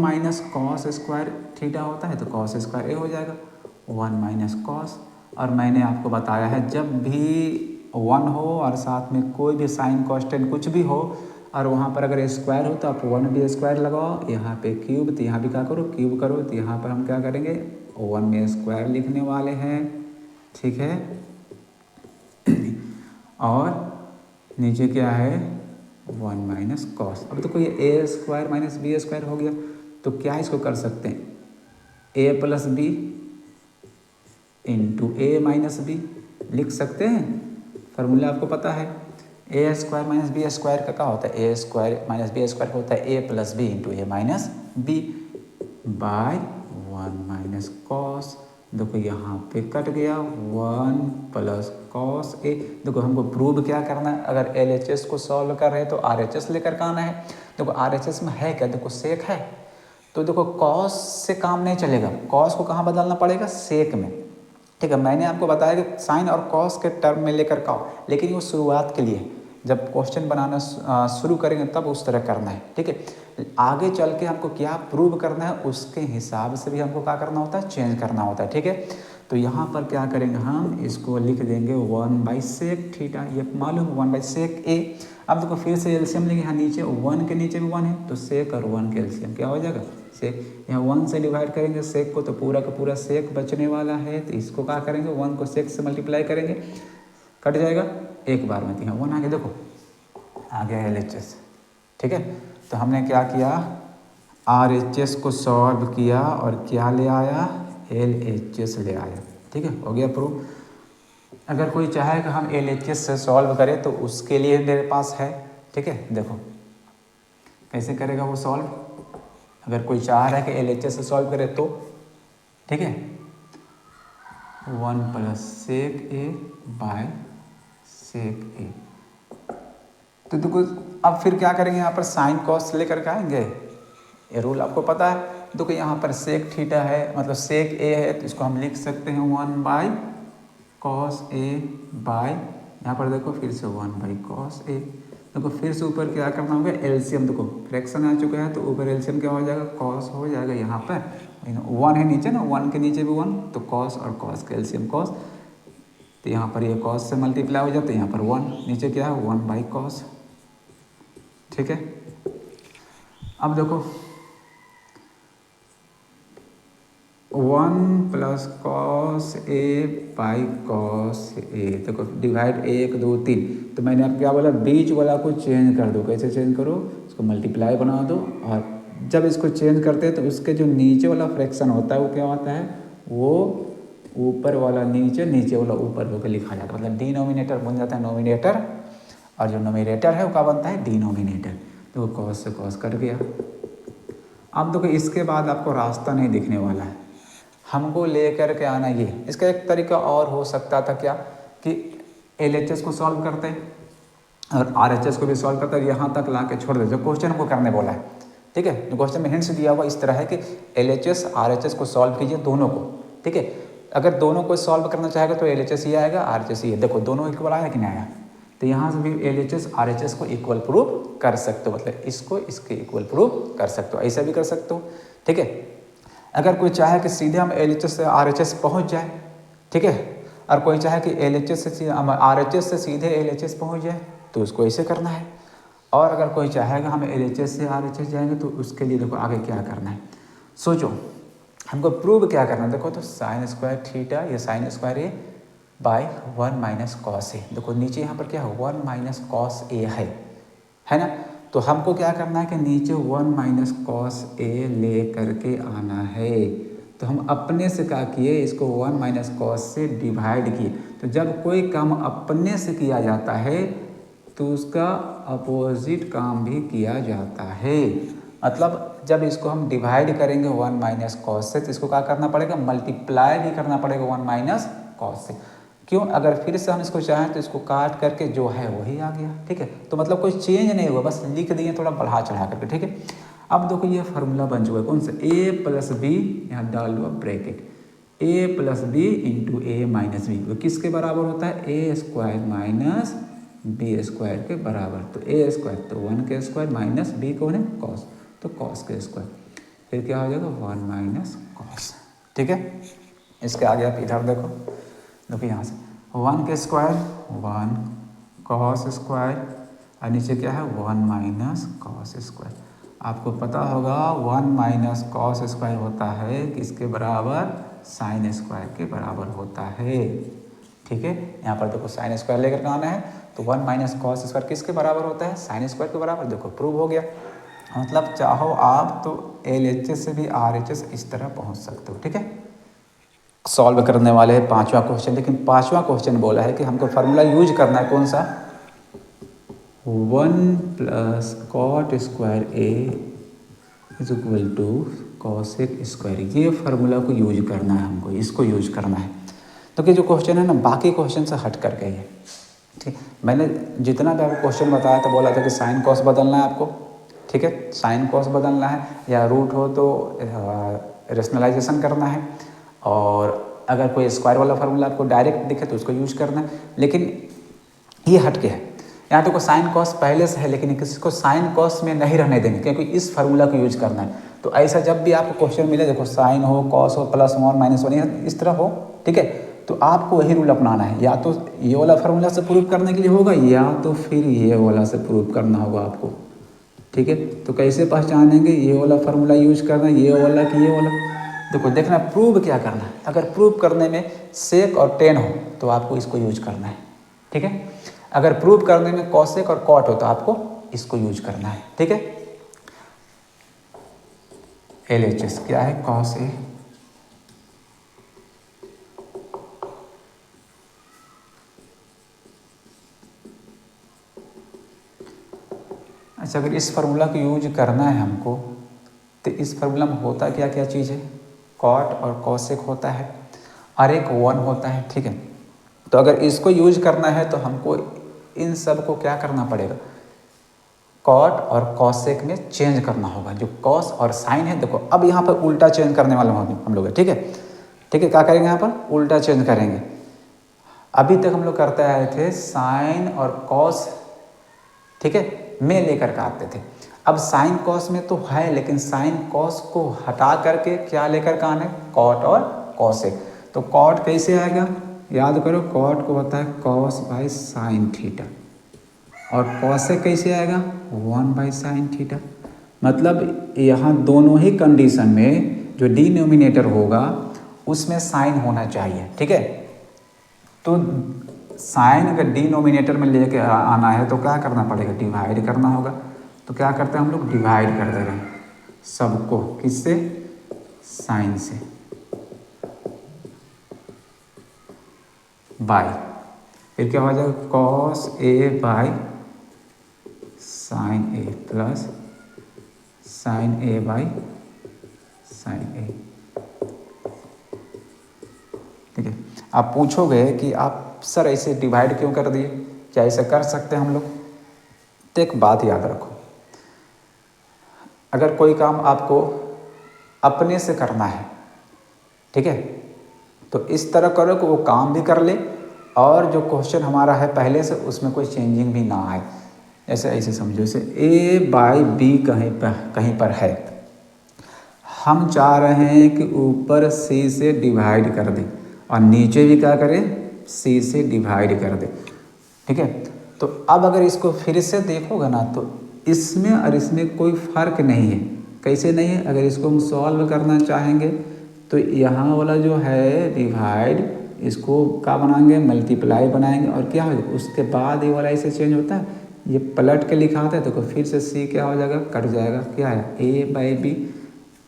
A: - cos स्क्वायर थीटा होता है, तो cos स्क्वायर A हो जाएगा 1 - cos। और मैंने आपको बताया है जब भी 1 हो और साथ में कोई भी साइन कांस्टेंट कुछ भी हो और वहाँ पर अगर स्क्वायर हो तो आप 1 भी स्क्वायर लगाओ, यहाँ पे क्यूब, तो यहाँ भी क्या करो क्यूब करो, तो यहाँ पर हम क्या करेंगे 1 में स्क्वायर लिखने वाले हैं, ठीक है। और नीचे क्या है 1 - cos। अब देखो ये A square minus B square हो गया, तो क्या इसको कर सकते हैं A + B into A - B लिख सकते हैं। फार्मूला आपको पता है, A square minus B square का क्या होता है, A square minus B square का होता है A + B into A - B by 1 - cos। देखो यहाँ पे कट गया 1 + cos A। देखो हमको प्रूव क्या करना है, अगर LHS को सॉल्व कर रहे हैं तो RHS लेकर के आना है। देखो RHS में है क्या, देखो सेक है, तो देखो cos से काम नहीं चलेगा, cos को कहाँ बदलना पड़ेगा सेक में, ठीक है। मैंने आपको बताया कि साइन और कॉस के टर्म में लेकर का आओ, लेकिन वो शुरुआत के लिए जब क्वेश्चन बनाना शुरू करेंगे तब उस तरह करना है, ठीक है। आगे चल के हमको क्या प्रूव करना है उसके हिसाब से भी हमको क्या करना होता है चेंज करना होता है, ठीक है। तो यहाँ पर क्या करेंगे हम इसको लिख देंगे 1/sec थीटा, ये मालूम 1/sec A। अब देखो फिर से एलसीएम लेंगे, यहाँ नीचे 1 के नीचे भी 1 है, तो सेक और 1 के एलसीएम क्या हो जाएगा सेक। यहाँ 1 से डिवाइड करेंगे सेक को, तो पूरा का पूरा सेक बचने वाला है, तो इसको क्या करेंगे 1 को सेक से मल्टीप्लाई करेंगे, कट जाएगा एक बार में, तो यहाँ 1 आ गया, देखो आ गया LHS, ठीक है। तो हमने क्या किया RHS को सॉल्व किया और क्या ले आया LHS ले आया, ठीक है, हो गया प्रूफ। अगर कोई चाहे कि हम LHS से सॉल्व करें तो उसके लिए मेरे पास है, ठीक है। देखो कैसे करेगा वो सॉल्व, अगर कोई चाह रहा है कि LHS से सॉल्व करे तो, ठीक है, 1 + sec A by sec A। तो देखो अब फिर क्या करेंगे, यहाँ पर साइन कॉस लेकर के आएंगे, ये रूल आपको पता है। देखो यहाँ पर सेक थीटा है, मतलब सेक A है, तो इसको हम लिख सकते हैं 1/cos A बाय, यहाँ पर देखो फिर से 1/cos A। देखो फिर से ऊपर क्या करना होगा एलसीएम, देखो फ्रैक्शन आ चुका है तो ऊपर एलसीएम क्या हो जाएगा कॉस हो जाएगा, यहाँ पर 1 है नीचे ना, 1 के नीचे भी 1, तो कॉस और कॉस का एलसीएम कॉस, तो यहाँ पर ये कॉस से मल्टीप्लाई हो जाता है, यहाँ पर 1 नीचे क्या है 1/cos, ठीक है। अब देखो 1 + cos A by cos A, देखो डिवाइड 1 2 3, तो मैंने आपको क्या बोला बीच वाला को चेंज कर दो, कैसे चेंज करो इसको मल्टीप्लाई बना दो, और जब इसको चेंज करते हैं तो उसके जो नीचे वाला फ्रैक्शन होता है वो क्या होता है, वो ऊपर वाला नीचे नीचे वाला ऊपर होकर लिखा जाता है, मतलब डिनोमिनेटर बन जाता है नोमिनेटर, और जो नोमिनेटर है वो क्या बनता है डिनोमिनेटर। तो cos से cos कट गया। अब देखो इसके बाद आपको रास्ता नहीं दिखने वाला है, हमको लेकर के आना ये, इसका एक तरीका और हो सकता था क्या कि LHS को सॉल्व करते और RHS को भी सॉल्व करते और यहाँ तक ला के छोड़ दे, जो क्वेश्चन हमको करने बोला है, ठीक है। जो क्वेश्चन में हिंट्स दिया हुआ इस तरह है कि LHS RHS को सॉल्व कीजिए दोनों को, ठीक है। अगर दोनों को सॉल्व करना चाहेगा तो LHS ये आएगा RHS ये, देखो दोनों इक्वल आया कि नहीं आया, तो यहाँ से भी LHS RHS को इक्वल प्रूव कर सकते हो, मतलब इसको इसके इक्वल प्रूव कर सकते हो, ऐसा भी कर सकते हो, ठीक है। अगर कोई चाहे कि सीधे हम LHS से RHS पहुँच जाए, ठीक है, और कोई चाहे कि LHS से RHS से सीधे LHS पहुँच जाए तो उसको ऐसे करना है। और अगर कोई चाहेगा हम LHS से RHS जाएंगे तो उसके लिए देखो आगे क्या करना है, सोचो हमको प्रूव क्या करना है। देखो तो साइन स्क्वायर थीटा या sine square A by 1 minus cos a, देखो नीचे यहाँ पर क्या है 1 माइनस कॉस ए है ना। तो हमको क्या करना है कि नीचे 1 माइनस कॉस ए ले करके आना है। तो हम अपने से क्या किए, इसको 1 माइनस कॉस से डिवाइड किए। तो जब कोई काम अपने से किया जाता है तो उसका अपोजिट काम भी किया जाता है। मतलब जब इसको हम डिवाइड करेंगे 1 माइनस कॉस से तो इसको क्या करना पड़ेगा, मल्टीप्लाई भी करना पड़ेगा 1 माइनस कॉस से। क्यों, अगर फिर से हम इसको चाहें तो इसको काट करके जो है वही आ गया, ठीक है। तो मतलब कोई चेंज नहीं हुआ, बस लिख दिए थोड़ा बढ़ा चढ़ा करके, ठीक है। अब देखो ये फार्मूला बन चुका है, कौन सा, ए प्लस बी, यहाँ डाल लो ब्रैकेट, ए प्लस बी इंटू ए माइनस बी, वो किसके बराबर होता है, ए स्क्वायर माइनस बी स्क्वायर के बराबर। तो ए स्क्वायर तो 1 के स्क्वायर माइनस बी कौन है, कॉस, तो कॉस के स्क्वायर, फिर क्या हो जाएगा 1 माइनस कॉस, ठीक है। इसके आगे आप इधर देखो, देखो यहाँ से 1 के स्क्वायर 1 कॉस स्क्वायर और नीचे क्या है 1 माइनस कॉस स्क्वायर। आपको पता होगा 1 माइनस कॉस स्क्वायर होता है किसके बराबर, साइन स्क्वायर के बराबर होता है, ठीक है। यहाँ पर देखो साइन स्क्वायर लेकर आना है तो 1 माइनस कॉस स्क्वायर किसके बराबर होता है, साइन स्क्वायर के बराबर। देखो प्रूव हो गया। मतलब चाहो आप तो LHS से भी RHS इस तरह पहुँच सकते हो, ठीक है। सॉल्व करने वाले हैं 5वां क्वेश्चन, लेकिन 5वां क्वेश्चन बोला है कि हमको फार्मूला यूज करना है कौन सा, 1 plus cot square A is equal to cosec square. ये फार्मूला को यूज करना है हमको, इसको यूज करना है। तो कि जो क्वेश्चन है ना बाकी क्वेश्चन से हट करके है, ठीक। मैंने जितना भी आपको क्वेश्चन बताया था बोला था कि साइन कॉस बदलना है आपको, ठीक है, साइन कॉस बदलना है, या रूट हो तो रेशनलाइजेशन करना है, और अगर कोई स्क्वायर वाला फार्मूला आपको डायरेक्ट दिखे तो उसको यूज करना है। लेकिन ये हटके है, यहाँ तो कोई साइन कॉस पहले से है लेकिन किसी को साइन कॉस में नहीं रहने देंगे क्योंकि इस फार्मूला को यूज करना है। तो ऐसा जब भी आपको क्वेश्चन मिले, देखो साइन हो, कॉस हो, +1 -1 इस तरह हो, ठीक है, तो आपको वही रूल अपनाना है। या तो ये वाला फार्मूला से प्रूव करने के लिए होगा या तो फिर ये वाला से प्रूव करना होगा आपको, ठीक है। तो कैसे पहचानेंगे ये वाला फार्मूला यूज करना है, ये वाला कि ये वाला, देखो देखना प्रूव क्या करना है। अगर प्रूव करने में सेक और टेन हो तो आपको इसको यूज करना है, ठीक है। अगर प्रूव करने में कॉसेक और कॉट हो तो आपको इसको यूज करना है, ठीक है। LHS क्या है, कॉस ए, अच्छा अगर इस फार्मूला को यूज करना है हमको तो इस फार्मूला में होता क्या क्या चीज़ है, कॉट और कॉसेक होता है और एक 1 होता है, ठीक है। तो अगर इसको यूज करना है तो हमको इन सब को क्या करना पड़ेगा, कॉट और कॉसेक में चेंज करना होगा। जो कॉस और साइन है, देखो अब यहाँ पर उल्टा चेंज करने वाले हम लोग, ठीक है, ठीक है। क्या करेंगे यहाँ पर, उल्टा चेंज करेंगे। अभी तक हम लोग करते आए थे साइन और कॉस, ठीक है, में लेकर के आते थे। अब साइन कॉस में तो है लेकिन साइन कॉस को हटा करके क्या लेकर के आना है, कॉट और कॉसेक। तो कॉट कैसे आएगा, याद करो, कॉट को होता है कॉस बाई साइन थीटा, और कॉसेक कैसे आएगा 1 बाई साइन थीटा। मतलब यहाँ दोनों ही कंडीशन में जो डिनोमिनेटर होगा उसमें साइन होना चाहिए, ठीक है। तो साइन अगर डिनोमिनेटर में लेके आना है तो क्या करना पड़ेगा, डिवाइड करना होगा। तो क्या करते हैं हम लोग, डिवाइड कर दे रहे हैं सबको, किससे, साइन से, बाय, फिर क्या हो जाएगा cos A by sine a plus sine A by sine a, ठीक है। आप पूछोगे कि आप सर ऐसे डिवाइड क्यों कर दिए, क्या ऐसे कर सकते हैं हम लोग। तो एक बात याद रखो, अगर कोई काम आपको अपने से करना है, ठीक है, तो इस तरह करो कि वो काम भी कर ले और जो क्वेश्चन हमारा है पहले से उसमें कोई चेंजिंग भी ना आए। ऐसे ऐसे समझो, जैसे ए बाई बी कहीं पर है, हम चाह रहे हैं कि ऊपर सी से डिवाइड कर दें और नीचे भी क्या करें, C से डिवाइड कर दे, ठीक है। तो अब अगर इसको फिर से देखोगे ना तो इसमें और इसमें कोई फ़र्क नहीं है। कैसे नहीं है? अगर इसको हम सॉल्व करना चाहेंगे तो यहाँ वाला जो है डिवाइड, इसको क्या बनाएंगे? मल्टीप्लाई बनाएंगे, और क्या हो जाए उसके बाद ये वाला ऐसे चेंज होता है, ये पलट के लिखा होता है, तो फिर से सी क्या हो जाएगा? कट जाएगा। क्या है? ए बाई बी।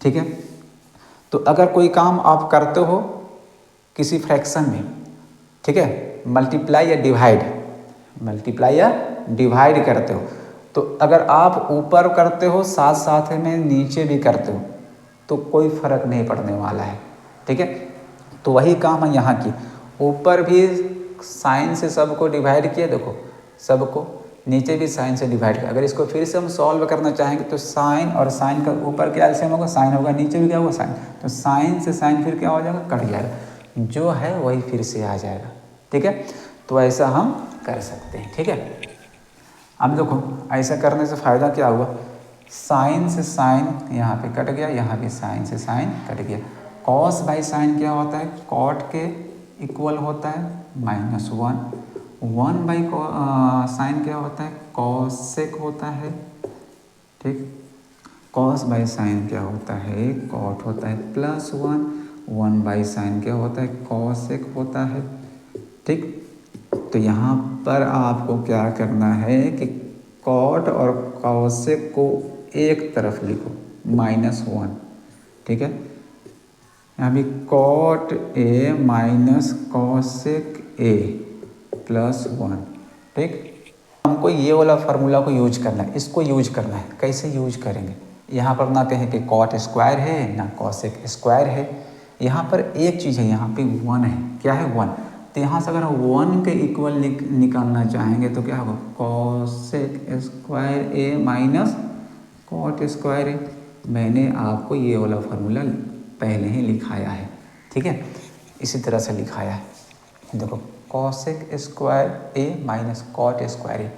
A: ठीक है। तो अगर कोई काम आप करते हो किसी फ्रैक्शन में, ठीक है, मल्टीप्लाई या डिवाइड करते हो, तो अगर आप ऊपर करते हो साथ साथ में नीचे भी करते हो तो कोई फ़र्क नहीं पड़ने वाला है। ठीक है। तो वही काम है यहाँ की, ऊपर भी साइन से सबको डिवाइड किया, देखो सबको, नीचे भी साइन से डिवाइड किया। अगर इसको फिर से हम सॉल्व करना चाहेंगे तो साइन और साइन का ऊपर क्या एलसीएम होगा? साइन होगा, नीचे भी क्या होगा? साइन। तो साइन से साइन फिर क्या हो जाएगा? कट जाएगा, जो है वही फिर से आ जाएगा। ठीक है। तो ऐसा हम कर सकते हैं। ठीक है। अब देखो ऐसा करने से फ़ायदा क्या हुआ? साइन से साइन यहाँ पे कट गया, यहाँ भी साइन से साइन कट गया। कॉस बाई साइन क्या होता है? कॉट के इक्वल होता है -1। 1 बाई साइन क्या होता है? कॉसेक होता है। ठीक। कॉस बाई साइन क्या होता है? कॉट होता है +1। 1 बाई साइन क्या होता है? कॉसेक होता है। ठीक। तो यहाँ पर आपको क्या करना है कि कॉट और कॉसेक को एक तरफ लिखो, -1। ठीक है। यहाँ भी कॉट ए माइनस कॉसेक ए +1। ठीक। हमको ये वाला फार्मूला को यूज करना है, इसको यूज करना है। कैसे यूज करेंगे? यहाँ पर ना कहीं पे कॉट स्क्वायर है ना कॉसेक स्क्वायर है, यहाँ पर एक चीज़ है, यहाँ पे 1 है। क्या है? 1। तो यहाँ से अगर हम 1 के इक्वल निकालना चाहेंगे तो क्या होगा? Cosec square A minus cot square ए। मैंने आपको ये वाला फार्मूला पहले ही लिखाया है। ठीक है। इसी तरह से लिखाया है। देखो cosec square A minus cot square ए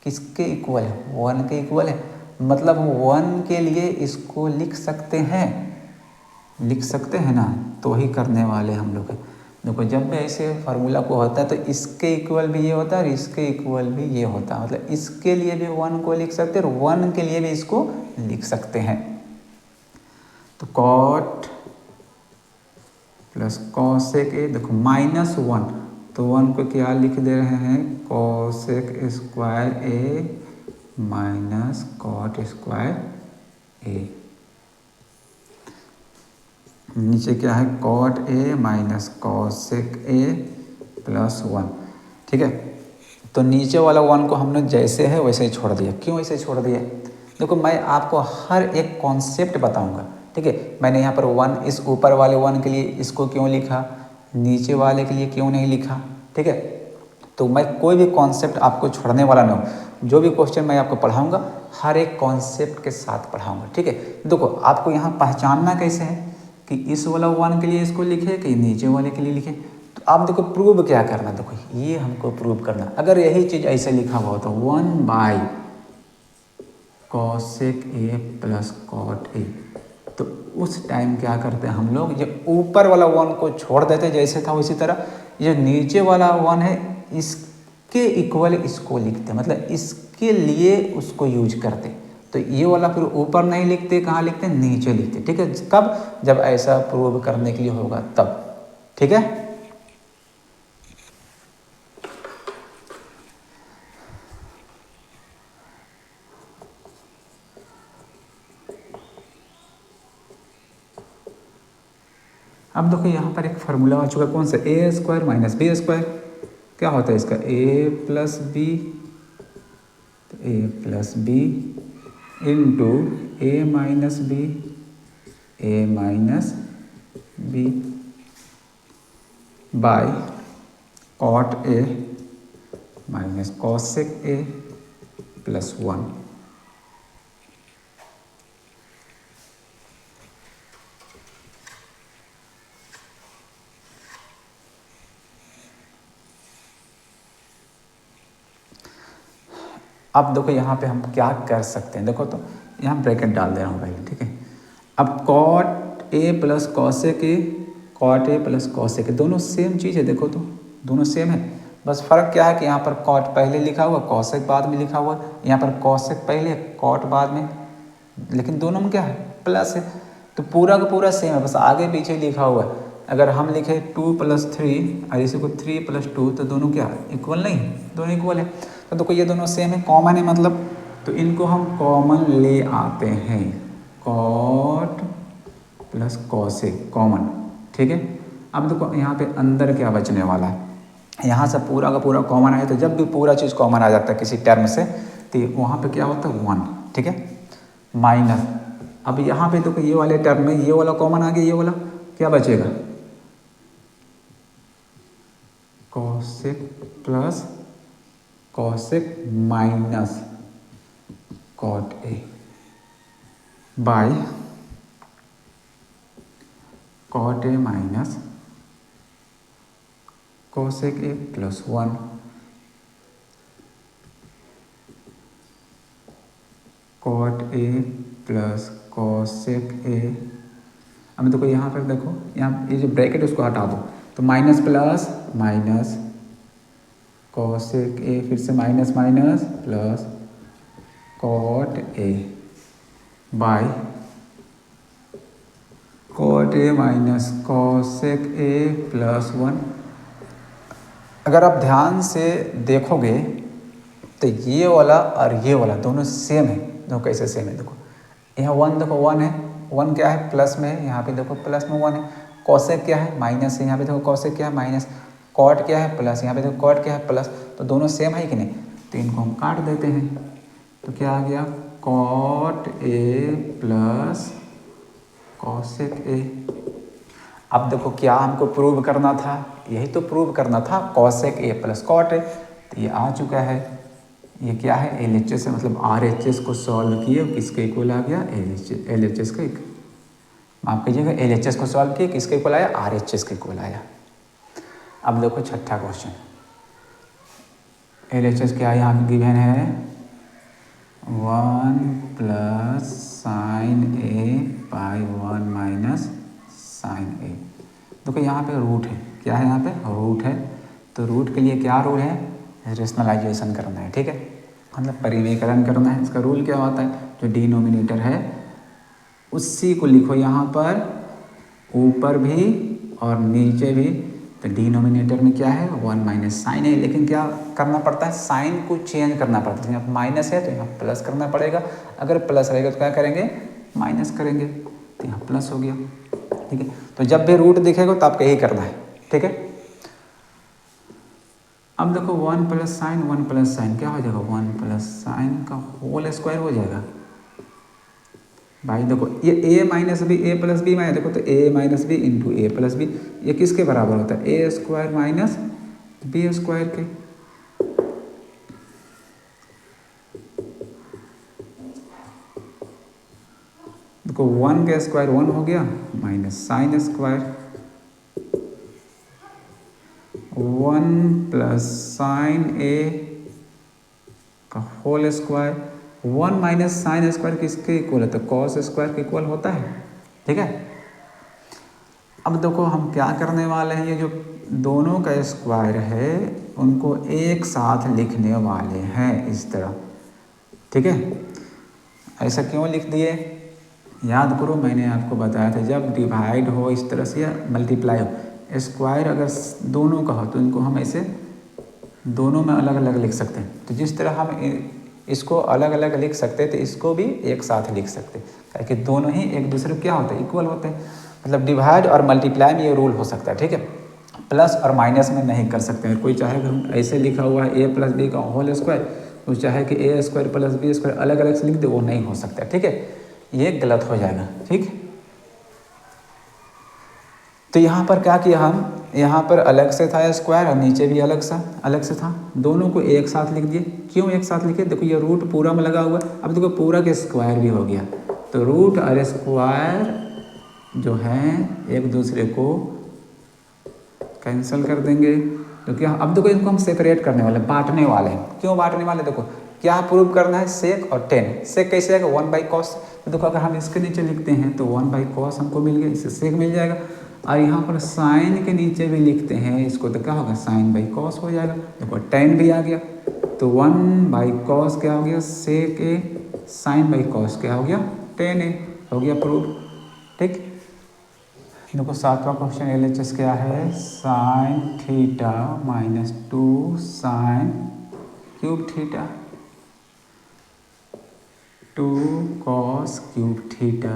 A: किसके इक्वल है? 1 के इक्वल है। मतलब 1 के लिए इसको लिख सकते हैं ना, तो ही करने वाले हम लोग। देखो जब भी ऐसे फार्मूला को होता है तो इसके इक्वल भी ये होता है और इसके इक्वल भी ये होता है, मतलब इसके लिए भी 1 को लिख सकते हैं और 1 के लिए भी इसको लिख सकते हैं। तो कॉट प्लस कॉसेक ए, देखो -1, तो 1 को क्या लिख दे रहे हैं? Cosec square A minus cot square A. नीचे क्या है? कॉट ए माइनस कॉसेक ए +1। ठीक है। तो नीचे वाला 1 को हमने जैसे है वैसे ही छोड़ दिया। क्यों ऐसे छोड़ दिया? देखो मैं आपको हर एक कॉन्सेप्ट बताऊंगा। ठीक है। मैंने यहाँ पर 1, इस ऊपर वाले 1 के लिए इसको क्यों लिखा, नीचे वाले के लिए क्यों नहीं लिखा। ठीक है। तो मैं कोई भी कॉन्सेप्ट आपको छोड़ने वाला नहीं हूँ। जो भी क्वेश्चन मैं आपको पढ़ाऊँगा हर एक कॉन्सेप्ट के साथ पढ़ाऊँगा। ठीक है। देखो आपको यहाँ पहचानना कैसे है कि इस वाला 1 के लिए इसको लिखे कि नीचे वाले के लिए लिखे। तो आप देखो प्रूव क्या करना, देखो ये हमको प्रूव करना। अगर यही चीज़ ऐसे लिखा हुआ तो 1 by cosec A plus cot A, तो उस टाइम क्या करते हैं हम लोग? जो ऊपर वाला 1 को छोड़ देते जैसे था उसी तरह, ये नीचे वाला 1 है इसके इक्वल इसको लिखते, मतलब इसके लिए उसको यूज करते। तो ये वाला फिर ऊपर नहीं लिखते, कहाँ लिखते? नीचे लिखते। ठीक है। कब? जब ऐसा प्रूव करने के लिए होगा तब। ठीक है। अब देखो यहाँ पर एक फार्मूला आ चुका, कौन सा? A square minus B square. क्या होता है इसका? A plus b, a plus B into A minus b, a minus b by cot A minus cosec ए +1। अब देखो यहाँ पे हम क्या कर सकते हैं, देखो तो यहाँ ब्रैकेट डाल दे रहा हूँ भाई। ठीक है। अब cot A plus cosec A, cot A plus cosec A, दोनों सेम चीज़ है। देखो तो दोनों सेम है। बस फ़र्क क्या है कि यहाँ पर कॉट पहले लिखा हुआ, कॉसेक बाद में लिखा हुआ, यहाँ पर कॉसेक पहले कॉट बाद में, लेकिन दोनों में क्या है प्लस है, तो पूरा का पूरा सेम है, बस आगे पीछे लिखा हुआ है। अगर हम लिखे 2 + 3 और इसी को 3 + 2 तो दोनों क्या इक्वल नहीं है, दोनों इक्वल है। तो देखो ये दोनों सेम है, कॉमन है मतलब, तो इनको हम कॉमन ले आते हैं, कॉट प्लस कॉसेक कॉमन, ठीक है। अब देखो यहाँ पे अंदर क्या बचने वाला है, यहाँ से पूरा का पूरा कॉमन आया, तो जब भी पूरा चीज़ कॉमन आ जाता है किसी टर्म से तो वहाँ पे क्या होता है 1, ठीक है, माइनस। अब यहाँ पे देखो ये वाले टर्म में ये वाला कॉमन आ गया, ये वाला क्या बचेगा cosec plus cosec minus cot A by cot A minus cosec A plus 1, cot A plus cosec A. अब देखो यहाँ पर देखो, यहाँ ये जो ब्रैकेट उसको हटा दो, तो minus plus minus cosec A, फिर से minus minus plus cot A by cot A minus cosec A plus 1। अगर आप ध्यान से देखोगे तो ये वाला और ये वाला दोनों सेम है। देखो कैसे सेम है, देखो यहाँ 1, देखो 1 है, 1 क्या है प्लस में है, यहाँ पे देखो प्लस में 1 है। कॉसेक क्या है माइनस है, यहाँ पे देखो कॉसेक क्या है माइनस। कॉट क्या है प्लस, यहाँ पे देखो कॉट क्या है प्लस, तो दोनों सेम है कि नहीं, तो इनको हम काट देते हैं, तो क्या आ गया cot A plus cosec A. अब देखो क्या हमको प्रूव करना था, यही तो प्रूव करना था, cosec A plus cot A, तो ये आ चुका है। ये क्या है LHS है, मतलब RHS को सॉल्व किए किसके इक्वल आ गया LHS का, माफ कीजिएगा LHS को सॉल्व किए किसके इक्वल आया RHS के इक्वल आया। अब देखो छठा क्वेश्चन, LHS क्या यहाँ पे गिवन है 1 + sin A by 1 minus sin A। देखो यहाँ पे रूट है, क्या है यहाँ पे रूट है, तो रूट के लिए क्या रूल है रेशनलाइजेशन करना है, ठीक है, मतलब परिमेयकरण करना है। इसका रूल क्या होता है, जो डिनोमिनेटर है उसी को लिखो यहाँ पर ऊपर भी और नीचे भी, तो डिनोमिनेटर में क्या है 1 माइनस साइन है, लेकिन क्या करना पड़ता है साइन को चेंज करना पड़ता है। यहाँ माइनस है तो यहाँ प्लस करना पड़ेगा, अगर प्लस रहेगा तो क्या करेंगे माइनस करेंगे, तो यहाँ प्लस हो गया, ठीक है। तो जब भी रूट दिखेगा तो आपको यही करना है, ठीक है। अब देखो 1 + साइन 1 + साइन क्या हो जाएगा 1 + साइन का होल स्क्वायर हो जाएगा। भाई देखो ये a minus B a plus B minus, देखो तो a minus B into A plus B, ये किसके बराबर होता है a square minus B square के। देखो 1 का स्क्वायर 1 हो गया minus sine square 1 + sine a का whole square, 1 minus sine square किसके इक्वल है, तो कॉस स्क्वायर के इक्वल होता है, ठीक है। अब देखो हम क्या करने वाले हैं, ये जो दोनों का स्क्वायर है उनको एक साथ लिखने वाले हैं इस तरह, ठीक है। ऐसा क्यों लिख दिए, याद करो मैंने आपको बताया था जब डिवाइड हो इस तरह से या मल्टीप्लाई हो, स्क्वायर अगर दोनों का हो तो इनको हम ऐसे दोनों में अलग अलग लिख सकते हैं। तो जिस तरह हम इसको अलग अलग लिख सकते हैं तो इसको भी एक साथ लिख सकते हैं, क्योंकि दोनों ही एक दूसरे को क्या होते हैं इक्वल होते हैं। मतलब डिवाइड और मल्टीप्लाई में ये रूल हो सकता है, ठीक है। प्लस और माइनस में नहीं कर सकते हैं। कोई चाहे हम ऐसे लिखा हुआ है a + b का होल स्क्वायर, तो चाहे कि a square plus b square अलग अलग से लिख दे, वो नहीं हो सकता, ठीक है, ये गलत हो जाएगा, ठीक। तो यहाँ पर क्या किया हम, यहाँ पर अलग से था स्क्वायर और नीचे भी अलग से था, दोनों को एक साथ लिख दिए। क्यों एक साथ लिखे, देखो ये रूट पूरा में लगा हुआ है, अब देखो पूरा के स्क्वायर भी हो गया, तो रूट और स्क्वायर जो हैं एक दूसरे को कैंसिल कर देंगे। तो क्या अब देखो इनको हम सेपरेट करने वाले, बांटने वाले हैं। क्यों बांटने वाले, देखो क्या प्रूव करना है सेक और टेन। सेक कैसे आएगा 1/cos, तो देखो अगर हम इसके नीचे लिखते हैं तो 1/cos हमको मिल गया, इससे सेक मिल जाएगा। और यहाँ पर साइन के नीचे भी लिखते हैं इसको तो क्या होगा, साइन बाई कॉस हो जाएगा। देखो टेन भी आ गया तो 1/cos क्या हो गया, सेक ए, साइन बाई कॉस क्या हो गया, टेन ए, हो गया प्रूफ। ठीक, देखो 7वां क्वेश्चन LHS क्या है, sine theta minus 2 sine cube theta 2 cos cube theta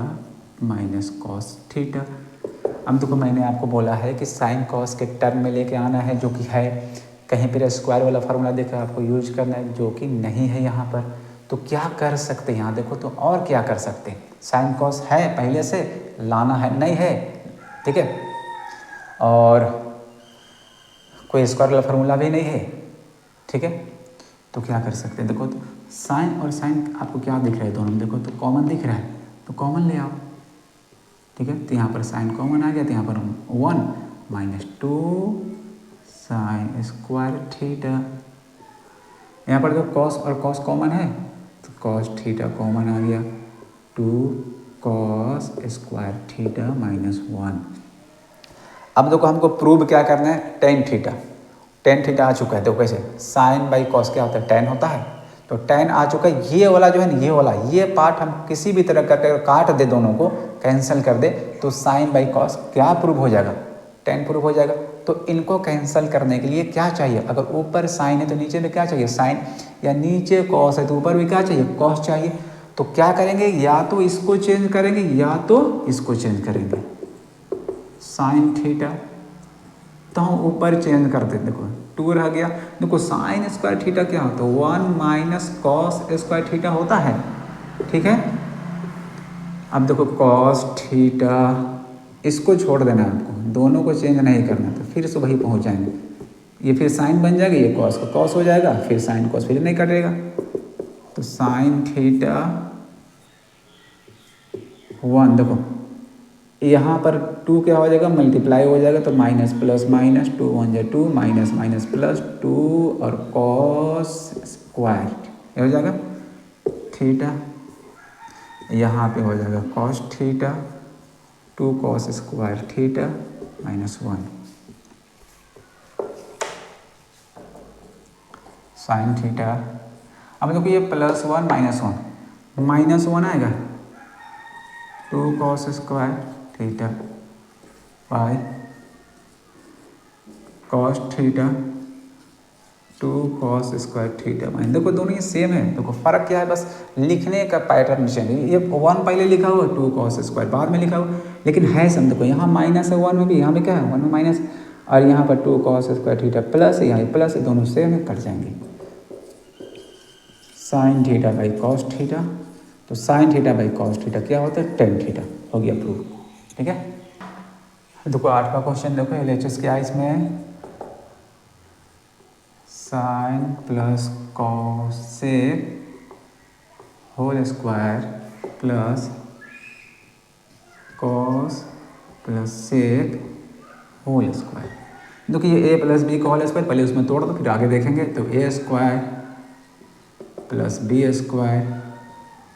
A: minus cos theta. अब देखो मैंने आपको बोला है कि साइन कॉस के टर्म में लेके आना है, जो कि है कहीं पर स्क्वायर वाला फार्मूला देखा आपको यूज करना है, जो कि नहीं है यहाँ पर। तो क्या कर सकते हैं यहाँ देखो, तो और क्या कर सकते हैं, साइन कॉस है पहले से, लाना है नहीं है, ठीक है, और कोई स्क्वायर वाला फार्मूला भी नहीं है, ठीक है। तो क्या कर सकते हैं, देखो तो साइन और साइन आपको क्या दिख रहा है दोनों में, देखो तो कॉमन दिख रहा है, तो कॉमन ले आओ, ठीक है। तो यहाँ पर साइन कॉमन आ गया, तो यहाँ पर 1 माइनस 2 साइन स्क्वायर थीटा, यहाँ पर देखो कॉस और कॉस कॉमन है, तो कॉस थीटा कॉमन आ गया, 2 कॉस स्क्वायर थीटा माइनस 1। अब देखो हमको प्रूव क्या करना है, टेन थीटा आ चुका है। देखो कैसे, साइन बाई कॉस क्या होता है, टेन होता है, तो टेन आ चुका है। ये वाला जो है ना, ये वाला ये पार्ट हम किसी भी तरह करके काट दे, दोनों को कैंसिल कर दे, तो साइन बाई कॉस क्या प्रूव हो जाएगा, टेन प्रूव हो जाएगा। तो इनको कैंसिल करने के लिए क्या चाहिए, अगर ऊपर साइन है तो नीचे में क्या चाहिए, साइन, या नीचे कॉस है तो ऊपर भी क्या चाहिए, कॉस चाहिए। तो क्या करेंगे, या तो इसको चेंज करेंगे या तो इसको चेंज करेंगे, साइन थीटा तो हम ऊपर चेंज कर देते, देखो 2 रह गया। देखो साइन स्क्वायर थीटा क्या होता है, 1 माइनस कॉस स्क्वायर थीटा होता है, ठीक है। अब देखो कॉस थीटा, इसको छोड़ देना है आपको, दोनों को चेंज नहीं करना, तो फिर से वही पहुंच जाएंगे, ये फिर साइन बन जाएगा, ये कॉस का कॉस हो जाएगा, फिर साइन कॉस फिर नहीं कटेगा, तो साइन थीटा 1, देखो यहाँ पर 2 क्या हो जाएगा, मल्टीप्लाई हो जाएगा, तो माइनस प्लस माइनस 2 1 जा 2 माइनस माइनस प्लस 2 और कॉस स्क्वायर ये हो जाएगा थीटा, यहाँ पे हो जाएगा cos theta 2 cos square theta minus 1 sine theta. अब देखो ये +1 माइनस वन आएगा, 2 cos square theta by cos theta 2 cos square theta minus, देखो दोनों ये सेम है। देखो फर्क क्या है, बस लिखने का पैटर्न चेंज, ये 1 पहले लिखा हुआ, 2 कॉस स्क्वायर बाद में लिखा हुआ, लेकिन है सम। देखो यहाँ माइनस है 1 में भी, यहाँ पे क्या है 1 में माइनस, और यहाँ पर 2 कॉस स्क्वायर थीटा प्लस है, यहाँ प्लस है, दोनों सेम है, कट जाएंगे। Sine theta by cos theta, तो sine theta by cos theta क्या होता है, टेन थीटा, हो गया प्रूफ, ठीक है। देखो 8वां क्वेश्चन देखो LHS क्या है इसमें, sine plus cosec whole square plus cos plus sec whole square. देखो ये a प्लस बी का होल स्क्वायर, पहले उसमें तोड़ दो फिर आगे देखेंगे, तो a square plus B square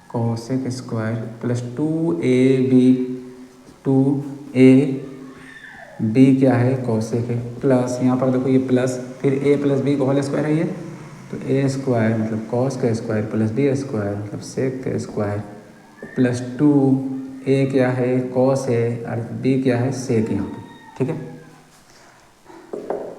A: cosec square plus 2ab 2ab क्या है, कॉसेक है, प्लस यहाँ पर देखो ये प्लस, फिर a प्लस बी का होल स्क्वायर है ये, तो a स्क्वायर मतलब कॉस का स्क्वायर प्लस b स्क्वायर मतलब सेक का स्क्वायर प्लस 2a क्या है, कॉस है, और b क्या है, सेक यहाँ पे, ठीक है।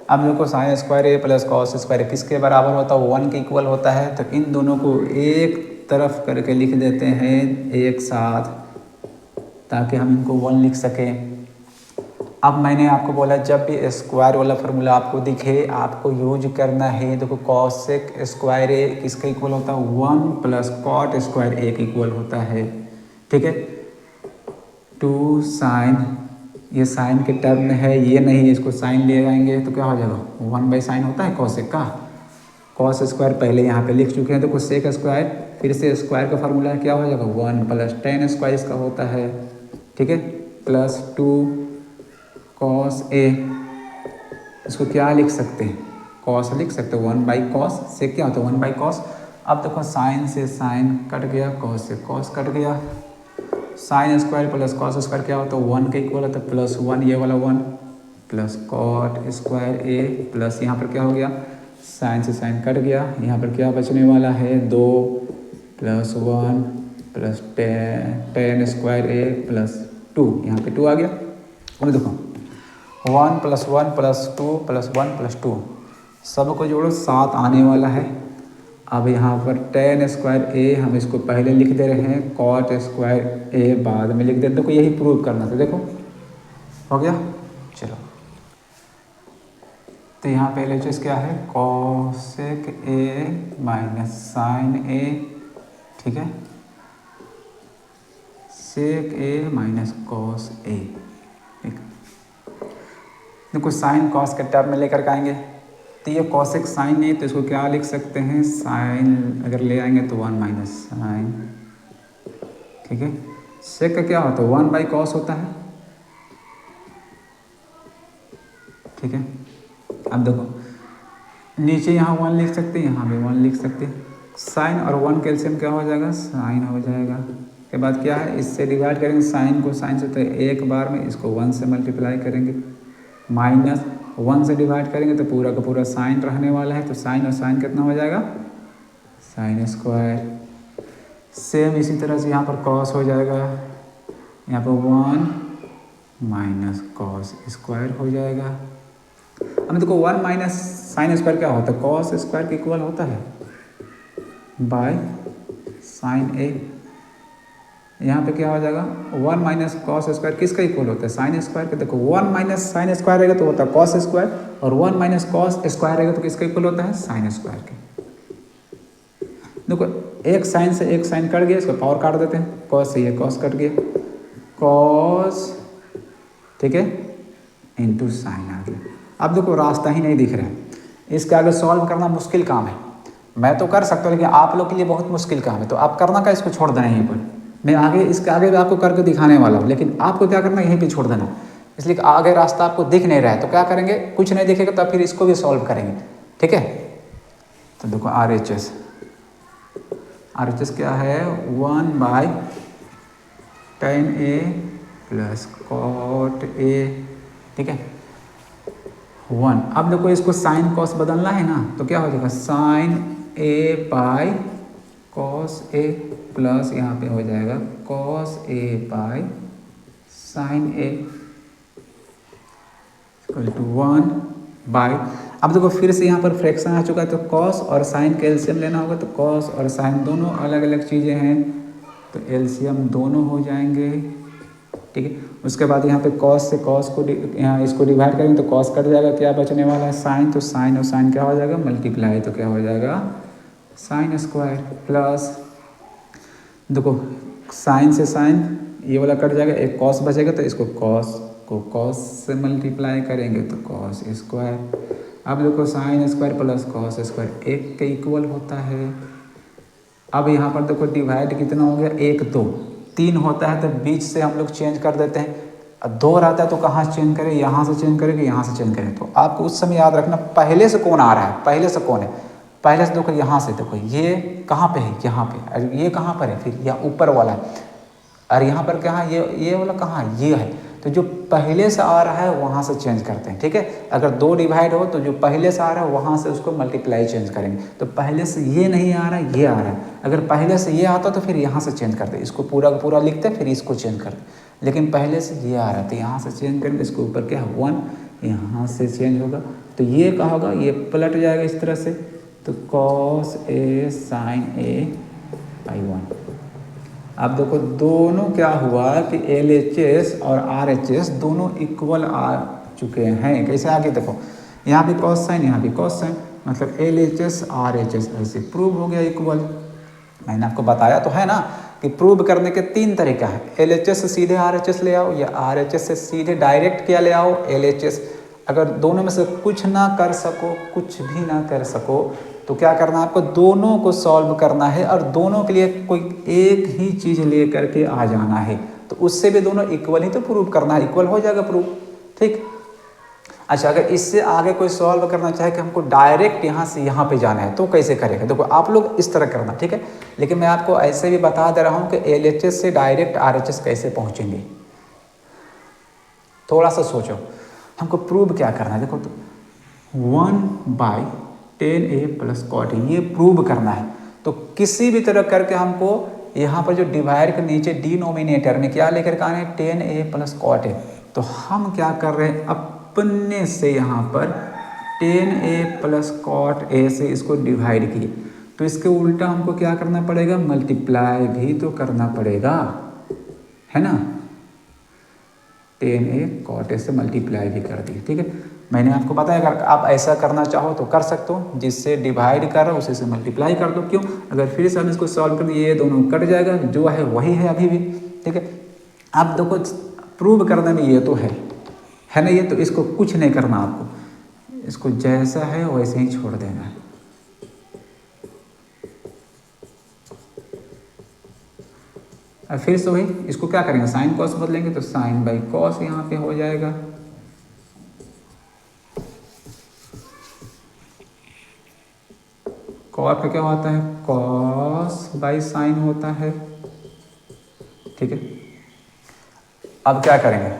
A: अब देखो sine square a plus cos square किसके बराबर होता है, 1 के इक्वल होता है, तो इन दोनों को एक तरफ करके लिख देते हैं एक साथ, ताकि हम इनको 1 लिख सकें। अब मैंने आपको बोला जब भी स्क्वायर वाला फार्मूला आपको दिखे आपको यूज करना है। देखो कॉसेक स्क्वायर ए किसका इक्वल होता है, 1 प्लस कॉट स्क्वायर ए का इक्वल होता है, ठीक है। 2 साइन, ये साइन के टर्म में है, ये नहीं है, इसको साइन ले आएंगे तो क्या हो जाएगा, 1 बाई साइन होता है कॉसेक का, कॉस स्क्वायर पहले यहाँ पे लिख चुके हैं, तो कोसेक स्क्वायर फिर से स्क्वायर का फार्मूला क्या हो जाएगा, 1 प्लस टेन स्क्वायर इसका होता है, ठीक है, प्लस 2 कॉस ए, इसको क्या लिख सकते हैं, कॉस लिख सकते हैं, 1 बाई कॉस से क्या होता है 1 बाई कॉस। अब देखो साइन से साइन कट गया, कॉस से कॉस कट गया, sine square plus cos square क्या होता है 1 के इक्वल होता है, प्लस 1 ये वाला 1 प्लस कॉट स्क्वायर ए प्लस यहाँ पर क्या हो गया साइन से साइन कट गया, यहाँ पर क्या बचने वाला है 2 प्लस 1 प्लस टेन स्क्वायर ए प्लस 2, यहाँ पे 2 आ गया। और देखो 1 प्लस 1 प्लस 2 प्लस 1 प्लस 2 सबको जोड़ो 7 आने वाला है। अब यहाँ पर टेन स्क्वायर ए हम इसको पहले लिख दे रहे हैं, कॉट स्क्वायर ए बाद में लिख दे। देखो यही प्रूव करना था, देखो हो गया। चलो तो यहाँ पे LHS क्या है cosec A minus sine a, ठीक है, sec A minus cos a. ठीक, देखो साइन कॉस के टर्म में लेकर के आएंगे तो ये कॉसेक साइन ए, तो इसको क्या लिख सकते हैं साइन अगर ले आएंगे तो 1 माइनस साइन, ठीक है। सेक का क्या होता है 1 बाई कॉस होता है, ठीक है। अब देखो नीचे यहाँ 1 लिख सकते हैं, यहाँ भी 1 लिख सकते हैं। साइन और 1 कैल्शियम क्या हो जाएगा साइन हो जाएगा। के बाद क्या है इससे डिवाइड करेंगे साइन को साइन से, तो एक बार में इसको 1 से मल्टीप्लाई करेंगे, माइनस 1 से डिवाइड करेंगे तो पूरा का पूरा साइन रहने वाला है, तो साइन और साइन कितना हो जाएगा साइन स्क्वायर। सेम इसी तरह से यहाँ पर कॉस हो जाएगा, यहाँ पर 1 माइनस कॉस स्क्वायर हो जाएगा। अब देखो 1 माइनस साइन स्क्वायर क्या होता है कॉस स्क्वायर के इक्वल होता है बाय साइन ए। यहाँ पे क्या हो जाएगा 1 माइनस कॉस स्क्वायर किसका इक्वल होता है साइन स्क्वायर के। देखो 1 माइनस साइन स्क्वायर रहेगा तो होता है कॉस स्क्वायर, और 1 माइनस कॉस स्क्वायर रहेगा तो किसका इक्वल होता है साइन स्क्वायर के। देखो एक साइन से एक साइन कट गया, इसको पावर काट देते हैं, कॉस से ये कॉस कट गया, कॉस, ठीक है, इंटू साइन आ गया। अब देखो रास्ता ही नहीं दिख रहा है, इसके आगे सॉल्व करना मुश्किल काम है। मैं तो कर सकता हूँ लेकिन आप लोग के लिए बहुत मुश्किल काम है, तो आप करना का इसको छोड़ देना यहीं पर। मैं आगे इसके आगे भी आपको करके दिखाने वाला हूँ, लेकिन आपको क्या करना यहीं पे छोड़ देना, इसलिए आगे रास्ता आपको दिख नहीं रहा है। तो क्या करेंगे कुछ नहीं दिखेगा तो फिर इसको भी सॉल्व करेंगे, ठीक है। तो देखो RHS क्या है 1 by tan A plus cot A, ठीक है 1। अब देखो इसको साइन कॉस बदलना है ना, तो क्या हो जाएगा sine A by cos A plus यहाँ पे हो जाएगा cos A by sine A equal to 1 by. अब देखो फिर से यहाँ पर फ्रैक्शन आ चुका है, तो कॉस और साइन का एलसीएम लेना होगा, तो कॉस और साइन दोनों अलग अलग चीज़ें हैं, तो एलसीएम दोनों हो जाएंगे, ठीक है। उसके बाद यहाँ पे कॉस से कॉस को यहाँ इसको डिवाइड करेंगे तो कॉस कट जाएगा, क्या बचने वाला है साइन, तो साइन और साइन क्या हो जाएगा मल्टीप्लाई, तो क्या हो जाएगा साइन स्क्वायर प्लस देखो साइन से साइन ये वाला कट जाएगा, एक कॉस बचेगा, तो इसको कॉस को कॉस से मल्टीप्लाई करेंगे तो कॉस स्क्वायर। अब देखो sine square plus cos square एक के इक्वल होता है। अब यहाँ पर देखो डिवाइड कितना हो गया 1 2 3 होता है तो बीच से हम लोग चेंज कर देते हैं, 2 रहता है तो कहाँ से चेंज करें, यहाँ से चेंज करें कि यहाँ से चेंज करें। तो आपको उस समय याद रखना पहले से कौन आ रहा है, पहले से कौन है, पहले से देखो यहाँ से, देखो ये कहाँ पे है यहाँ पे, और ये कहाँ पर है फिर यहाँ ऊपर वाला है, और यहाँ पर कहाँ ये वाला कहाँ ये है, तो जो पहले से आ रहा है वहाँ से चेंज करते हैं, ठीक है। अगर 2 डिवाइड हो तो जो पहले से आ रहा है वहाँ से उसको मल्टीप्लाई चेंज करेंगे, तो पहले से ये नहीं आ रहा है ये आ रहा है, अगर पहले से ये आता तो फिर यहाँ से चेंज करते, इसको पूरा का पूरा लिखते फिर इसको चेंज करते, लेकिन पहले से ये आ रहा है तो यहाँ से चेंज करेंगे, इसके ऊपर क्या है 1 यहाँ से चेंज होगा, तो ये क्या होगा ये पलट जाएगा इस तरह से, तो cos A sine A by 1। अब देखो दोनों क्या हुआ कि LHS और RHS दोनों इक्वल आ चुके हैं। कैसे आगे देखो यहाँ भी कॉस साइन यहाँ भी कॉस साइन, मतलब LHS RHS ऐसे प्रूव हो गया इक्वल। मैंने आपको बताया तो है ना कि प्रूव करने के 3 तरीका है, LHS से सीधे RHS ले आओ या RHS से सीधे डायरेक्ट क्या ले आओ LHS। अगर दोनों में से कुछ ना कर सको, कुछ भी ना कर सको, तो क्या करना है आपको दोनों को सॉल्व करना है और दोनों के लिए कोई एक ही चीज़ ले करके आ जाना है, तो उससे भी दोनों इक्वल ही तो प्रूव करना है, इक्वल हो जाएगा प्रूव, ठीक।
B: अच्छा, अगर इससे आगे कोई सॉल्व करना चाहे कि हमको डायरेक्ट यहाँ से यहाँ पे जाना है तो कैसे करेगा? देखो आप लोग इस तरह करना, ठीक है, लेकिन मैं आपको ऐसे भी बता दे रहा हूँ कि LHS से डायरेक्ट RHS कैसे पहुँचेंगे। थोड़ा सा सोचो, हमको प्रूव क्या करना है। देखो तो 1/10a प्लस कॉट ये प्रूव करना है, तो किसी भी तरह करके हमको यहाँ पर जो डिवाइड के नीचे डिनोमिनेटर में क्या लेकर के आना है, 10a प्लस कॉट है। तो हम क्या कर रहे हैं, अपने से यहाँ पर 10a प्लस कॉट ए से इसको डिवाइड किए, तो इसके उल्टा हमको क्या करना पड़ेगा, मल्टीप्लाई भी तो करना पड़ेगा, है ना। 10a कॉट ए से मल्टीप्लाई भी कर दिए, ठीक है। मैंने आपको बताया अगर आप ऐसा करना चाहो तो कर सकते हो, जिससे डिवाइड कर रहा उसी से मल्टीप्लाई कर दो। क्यों? अगर फिर से हम इसको सॉल्व कर ये दोनों कट जाएगा, जो है वही है अभी भी, ठीक है। आप देखो प्रूव करने में ये तो है ना, ये तो इसको कुछ नहीं करना, आपको इसको जैसा है वैसे ही छोड़ देना है। अब फिर से वही, इसको क्या करेंगे, साइन कॉस बदलेंगे, तो साइन बाई कॉस यहाँ पे हो जाएगा। कॉट का क्या होता है, कॉस बाई साइन होता है, ठीक है। अब क्या करेंगे,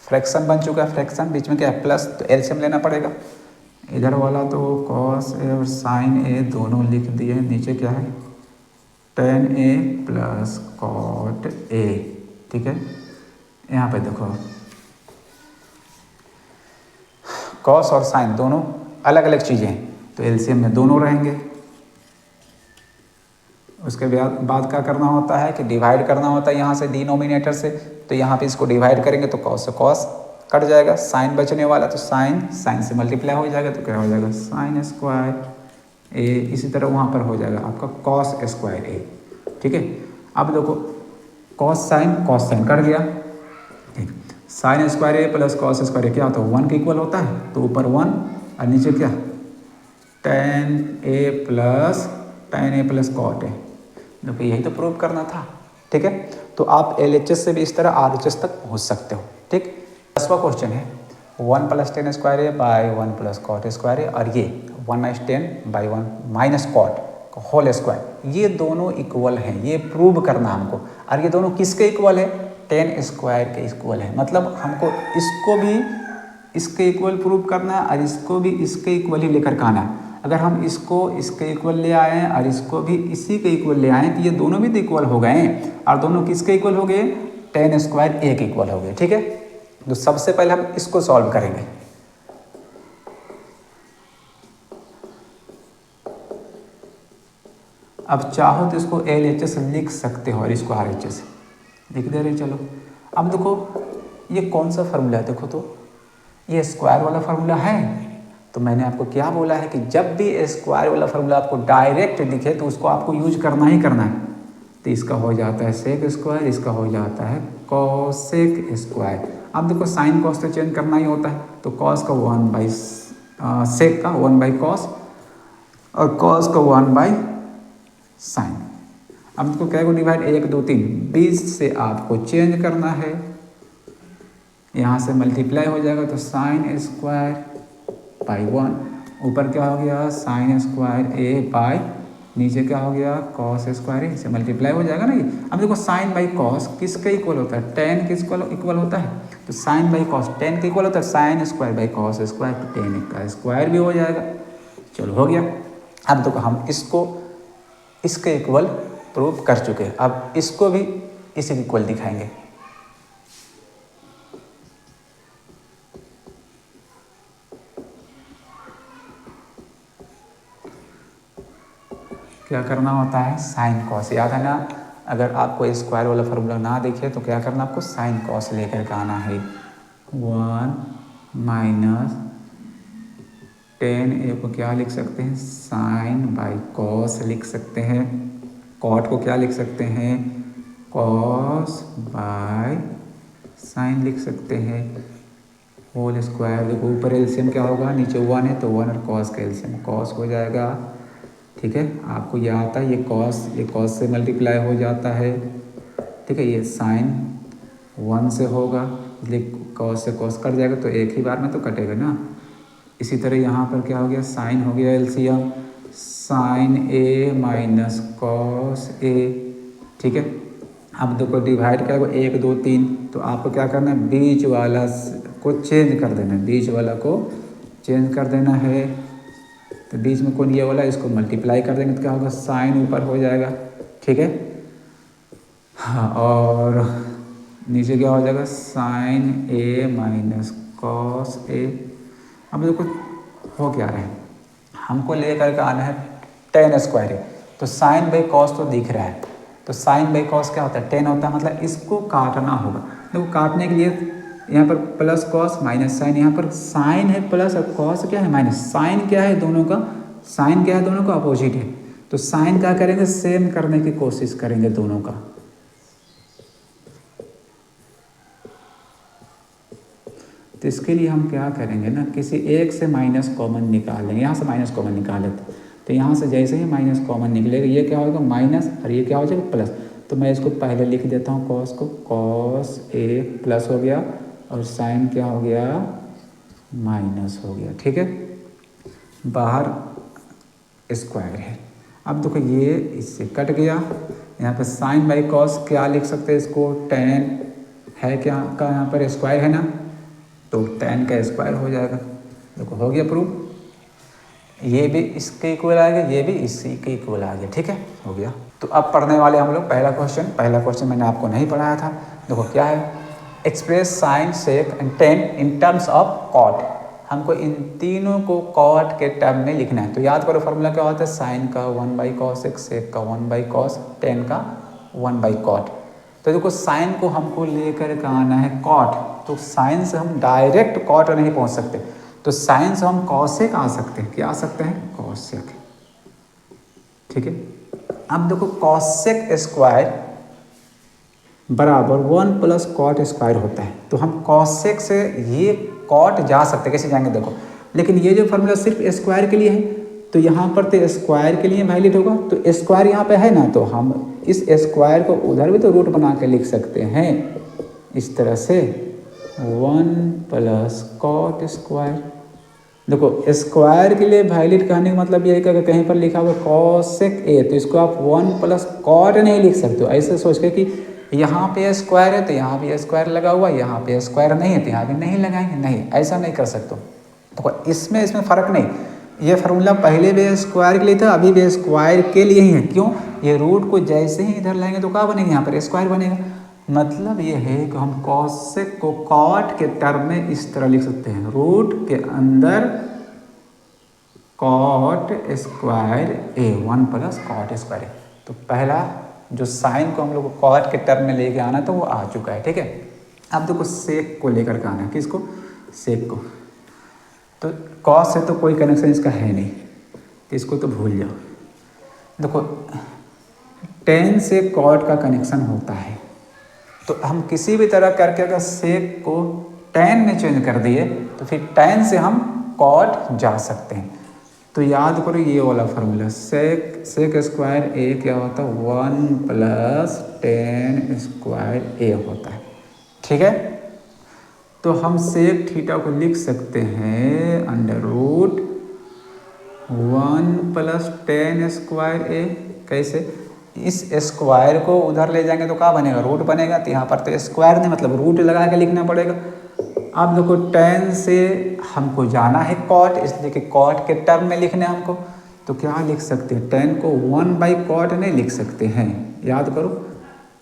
B: फ्रैक्शन बन चुका है, फ्रैक्शन बीच में क्या है प्लस, तो एलसीएम लेना पड़ेगा। इधर वाला तो कॉस ए और साइन ए दोनों लिख दिए, नीचे क्या है 10a प्लस कॉट ए, ठीक है। यहाँ पे देखो कॉस और साइन दोनों अलग अलग चीज़ें हैं, तो एलसीएम में दोनों रहेंगे। उसके बाद क्या करना होता है कि डिवाइड करना होता है यहाँ से डिनोमिनेटर से, तो यहाँ पे इसको डिवाइड करेंगे तो कॉस से कॉस कट जाएगा, साइन बचने वाला, तो साइन से मल्टीप्लाई हो जाएगा, तो क्या हो जाएगा साइन स्क्वायर ए। इसी तरह वहाँ पर हो जाएगा आपका कॉस स्क्वायर ए, ठीक है। अब देखो कॉस साइन कट गया, ठीक। साइन स्क्वायर ए प्लस कॉस स्क्वायर ए क्या होता है, 1 के इक्वल होता है, तो ऊपर 1 और नीचे क्या 10a प्लस कॉट ए। देखो यही तो प्रूव करना था, ठीक है। तो आप LHS से भी इस तरह RHS तक पहुंच सकते हो, ठीक। 10वां क्वेश्चन है 1 plus 10 square A by 1 plus cot square A, और ये 1 minus 10 by 1 minus cot whole square, ये दोनों इक्वल हैं, ये प्रूव करना हमको। और ये दोनों किसके इक्वल है, 10 स्क्वायर के इक्वल है, मतलब हमको इसको भी इसके इक्वल प्रूव करना है और इसको भी इसके इक्वल ही लेकर के आना है। अगर हम इसको इसके इक्वल ले आए हैं और इसको भी इसी के इक्वल ले आए तो ये दोनों भी तो इक्वल हो गए, और दोनों किसके इक्वल हो गए, 10 स्क्वायर ए के इक्वल हो गए, ठीक है। तो सबसे पहले हम इसको सॉल्व करेंगे। अब चाहो तो इसको LHS लिख सकते हो और इसको RHS लिख दे रहे, चलो। अब देखो ये कौन सा फार्मूला है, देखो तो ये स्क्वायर वाला फार्मूला है, तो मैंने आपको क्या बोला है कि जब भी स्क्वायर वाला फार्मूला आपको डायरेक्ट दिखे तो उसको आपको यूज करना ही करना है। तो इसका हो जाता है सेक स्क्वायर, इसका हो जाता है कॉसेक स्क्वायर। अब देखो साइन कॉस तो चेंज करना ही होता है, तो कॉस का 1 बाई सेक का 1 बाई कॉस और कॉस का 1 बाई साइन। अब इसको क्या को डिवाइड 1 2 3 20 से आपको चेंज करना है, यहाँ से मल्टीप्लाई हो जाएगा, तो साइन स्क्वायर बाई 1, ऊपर क्या हो गया साइन स्क्वायर ए बाई नीचे क्या हो गया कॉस स्क्वायर ए, से मल्टीप्लाई हो जाएगा ना ये। अब देखो साइन बाई कॉस किसके इक्वल होता है, 10 के इक्वल होता है, तो साइन बाई कॉस 10 के इक्वल होता है, sine square by cos square, तो 10 का स्क्वायर भी हो जाएगा। चलो हो गया। अब देखो हम इसको इसके इक्वल प्रूव कर चुके हैं, अब इसको भी इसी के इक्वल दिखाएंगे। क्या करना होता है साइन कॉस, याद है ना। अगर आपको स्क्वायर वाला फार्मूला ना दिखे तो क्या करना, आपको साइन कॉस लेकर के आना है। 1 माइनस 10a को क्या लिख सकते हैं, साइन बाई कॉस लिख सकते हैं। कॉट को क्या लिख सकते हैं, कॉस बाई साइन लिख सकते हैं, होल स्क्वायर। देखो ऊपर एलसीएम क्या होगा, नीचे 1 है तो 1 और कॉस का एलसीएम कॉस हो जाएगा, ठीक है। आपको यह आता है ये कॉस से मल्टीप्लाई हो जाता है, ठीक है। ये साइन
A: 1 से होगा, इसलिए कॉस से कॉस कट जाएगा तो एक ही बार में तो कटेगा ना। इसी तरह यहाँ पर क्या हो गया, साइन हो गया LCM, sign A minus cos a, ठीक है। अब देखो डिवाइड क्या होगा, 1 2 3, तो आपको क्या करना है, बीच वाला को चेंज कर देना है, बीच वाला को चेंज कर देना है। तो बीच में कौन ये वाला, इसको मल्टीप्लाई कर देंगे तो क्या होगा, साइन ऊपर हो जाएगा, ठीक है। हाँ, और नीचे क्या हो जाएगा, sine A minus cos a. अब देखो हो क्या रहा है, हमको लेकर के आना है टेन स्क्वायर ए, तो साइन बाई कॉस तो दिख रहा है, तो साइन बाई कॉस क्या होता है, 10 होता है, मतलब इसको काटना होगा। देखो काटने के लिए यहाँ पर प्लस कॉस माइनस साइन, यहाँ पर साइन है प्लस और कॉस क्या है माइनस, साइन क्या है दोनों का, साइन क्या है दोनों का अपोजिट है, तो साइन क्या करेंगे, सेम करने की कोशिश करेंगे दोनों का। तो इसके लिए हम क्या करेंगे ना, किसी एक से माइनस कॉमन निकाल लेंगे, यहाँ से माइनस कॉमन निकाल लेते, तो यहाँ से जैसे ही माइनस कॉमन निकलेगा ये क्या होगा माइनस, और ये क्या हो जाएगा प्लस। तो मैं इसको पहले लिख देता हूँ कॉस को, कॉस ए प्लस हो गया और साइन क्या हो गया माइनस हो गया, ठीक है। बाहर स्क्वायर है। अब देखो ये इससे कट गया, यहाँ पर साइन बाई कॉस क्या लिख सकते हैं इसको, टेन है क्या का यहाँ पर स्क्वायर है ना, तो टेन का स्क्वायर हो जाएगा। देखो हो गया प्रूफ, ये भी इसके इक्वल आ गया, ये भी इसी के इक्वल आ गया, ठीक है, हो गया। तो अब पढ़ने वाले हम लोग पहला क्वेश्चन मैंने आपको नहीं पढ़ाया था। देखो क्या है, express sine sec and tan in terms of cot. हमको इन तीनों को कॉट के टर्म में लिखना है। तो याद करो फॉर्मूला क्या होता है, साइन का 1 बाई कॉस एक्स, सेक का 1 बाई कॉस, टेन का 1 बाई कॉट। तो देखो साइन को हमको लेकर के आना है कॉट, तो साइन से हम डायरेक्ट कॉट नहीं पहुंच सकते, तो साइन से हम कॉसेक आ सकते हैं, क्या आ सकते हैं, कॉसेक, ठीक है। अब देखो कॉसेक स्क्वायर बराबर 1 प्लस कॉट स्क्वायर होता है, तो हम कॉसेक से ये कॉट जा सकते हैं, कैसे जाएंगे देखो, लेकिन ये जो फॉर्मूला सिर्फ स्क्वायर के लिए है, तो यहाँ पर तो स्क्वायर के लिए वैलिड होगा, तो स्क्वायर यहाँ पे है ना, तो हम इस स्क्वायर को उधर भी तो रूट बना के लिख सकते हैं इस तरह से, 1 प्लस कॉट स्क्वायर। देखो स्क्वायर के लिए वैलिड कहने का मतलब ये है कि अगर कहीं पर लिखा हुआ कॉसेक ए, तो इसको आप 1 प्लस कॉट नहीं लिख सकते हो, ऐसे सोच के कि यहाँ पे स्क्वायर है तो यहाँ भी स्क्वायर लगा हुआ, यहाँ पे स्क्वायर नहीं है तो यहाँ भी नहीं लगाएंगे, नहीं, ऐसा नहीं कर सकते। तो इसमें फ़र्क नहीं, ये फार्मूला पहले भी स्क्वायर के लिए था, अभी भी स्क्वायर के लिए ही है। क्यों, ये रूट को जैसे ही इधर लाएंगे तो क्या बनेगा, यहाँ पर स्क्वायर बनेगा। मतलब ये है कि हम कॉसेक को कॉट के टर्म में इस तरह लिख सकते हैं, रूट के अंदर कॉट स्क्वायर ए, 1 प्लस कॉट स्क्वायर ए। तो पहला जो साइन को हम लोग को कॉट के टर्म में लेके आना तो वो आ चुका है, ठीक है। अब देखो सेक को लेकर के आना है, किसको, सेक को। तो कॉस से तो कोई कनेक्शन इसका है नहीं, तो इसको तो भूल जाओ। देखो टेन से कॉट का कनेक्शन होता है, तो हम किसी भी तरह करके अगर सेक को टेन में चेंज कर दिए तो फिर टेन से हम कॉट जा सकते हैं। तो याद करो ये वाला फार्मूला, सेक स्क्वायर ए क्या होता है, 1 प्लस टेन स्क्वायर ए होता है, ठीक है। तो हम सेक थीटा को लिख सकते हैं under root 1 plus ten square A. कैसे, इस स्क्वायर को उधर ले जाएंगे तो क्या बनेगा, रूट बनेगा, तो यहाँ पर तो स्क्वायर नहीं मतलब रूट लगा के लिखना पड़ेगा। अब देखो टेन से हमको जाना है कॉट, इसलिए कि कॉट के टर्म में लिखना है हमको, तो क्या लिख सकते हैं, टेन को 1 बाई कॉट नहीं लिख सकते हैं। याद करो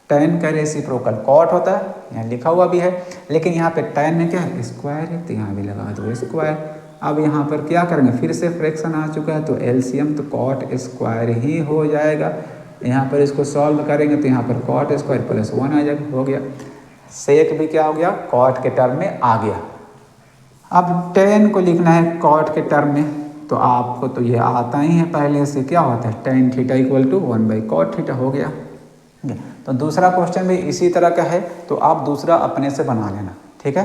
A: टेन का रेसिप्रोकल कॉट होता है, यहाँ लिखा हुआ भी है, लेकिन यहाँ पे टेन में क्या है, स्क्वायर है, तो यहाँ भी लगा दो स्क्वायर। अब यहाँ पर क्या करेंगे, फिर से फ्रैक्शन आ चुका है तो एलसीएम तो कॉट स्क्वायर ही हो जाएगा। यहाँ पर इसको सॉल्व करेंगे तो यहाँ पर कॉट स्क्वायर प्लस 1 आ जाएगा, हो गया। सेक भी क्या हो गया, कॉट के टर्म में आ गया। अब टेन को लिखना है कॉट के टर्म में, तो आपको तो ये आता ही है पहले से, क्या होता है, tan theta equal to 1 by cot theta, हो गया। तो दूसरा क्वेश्चन भी इसी तरह का है, तो आप दूसरा अपने से बना लेना, ठीक है।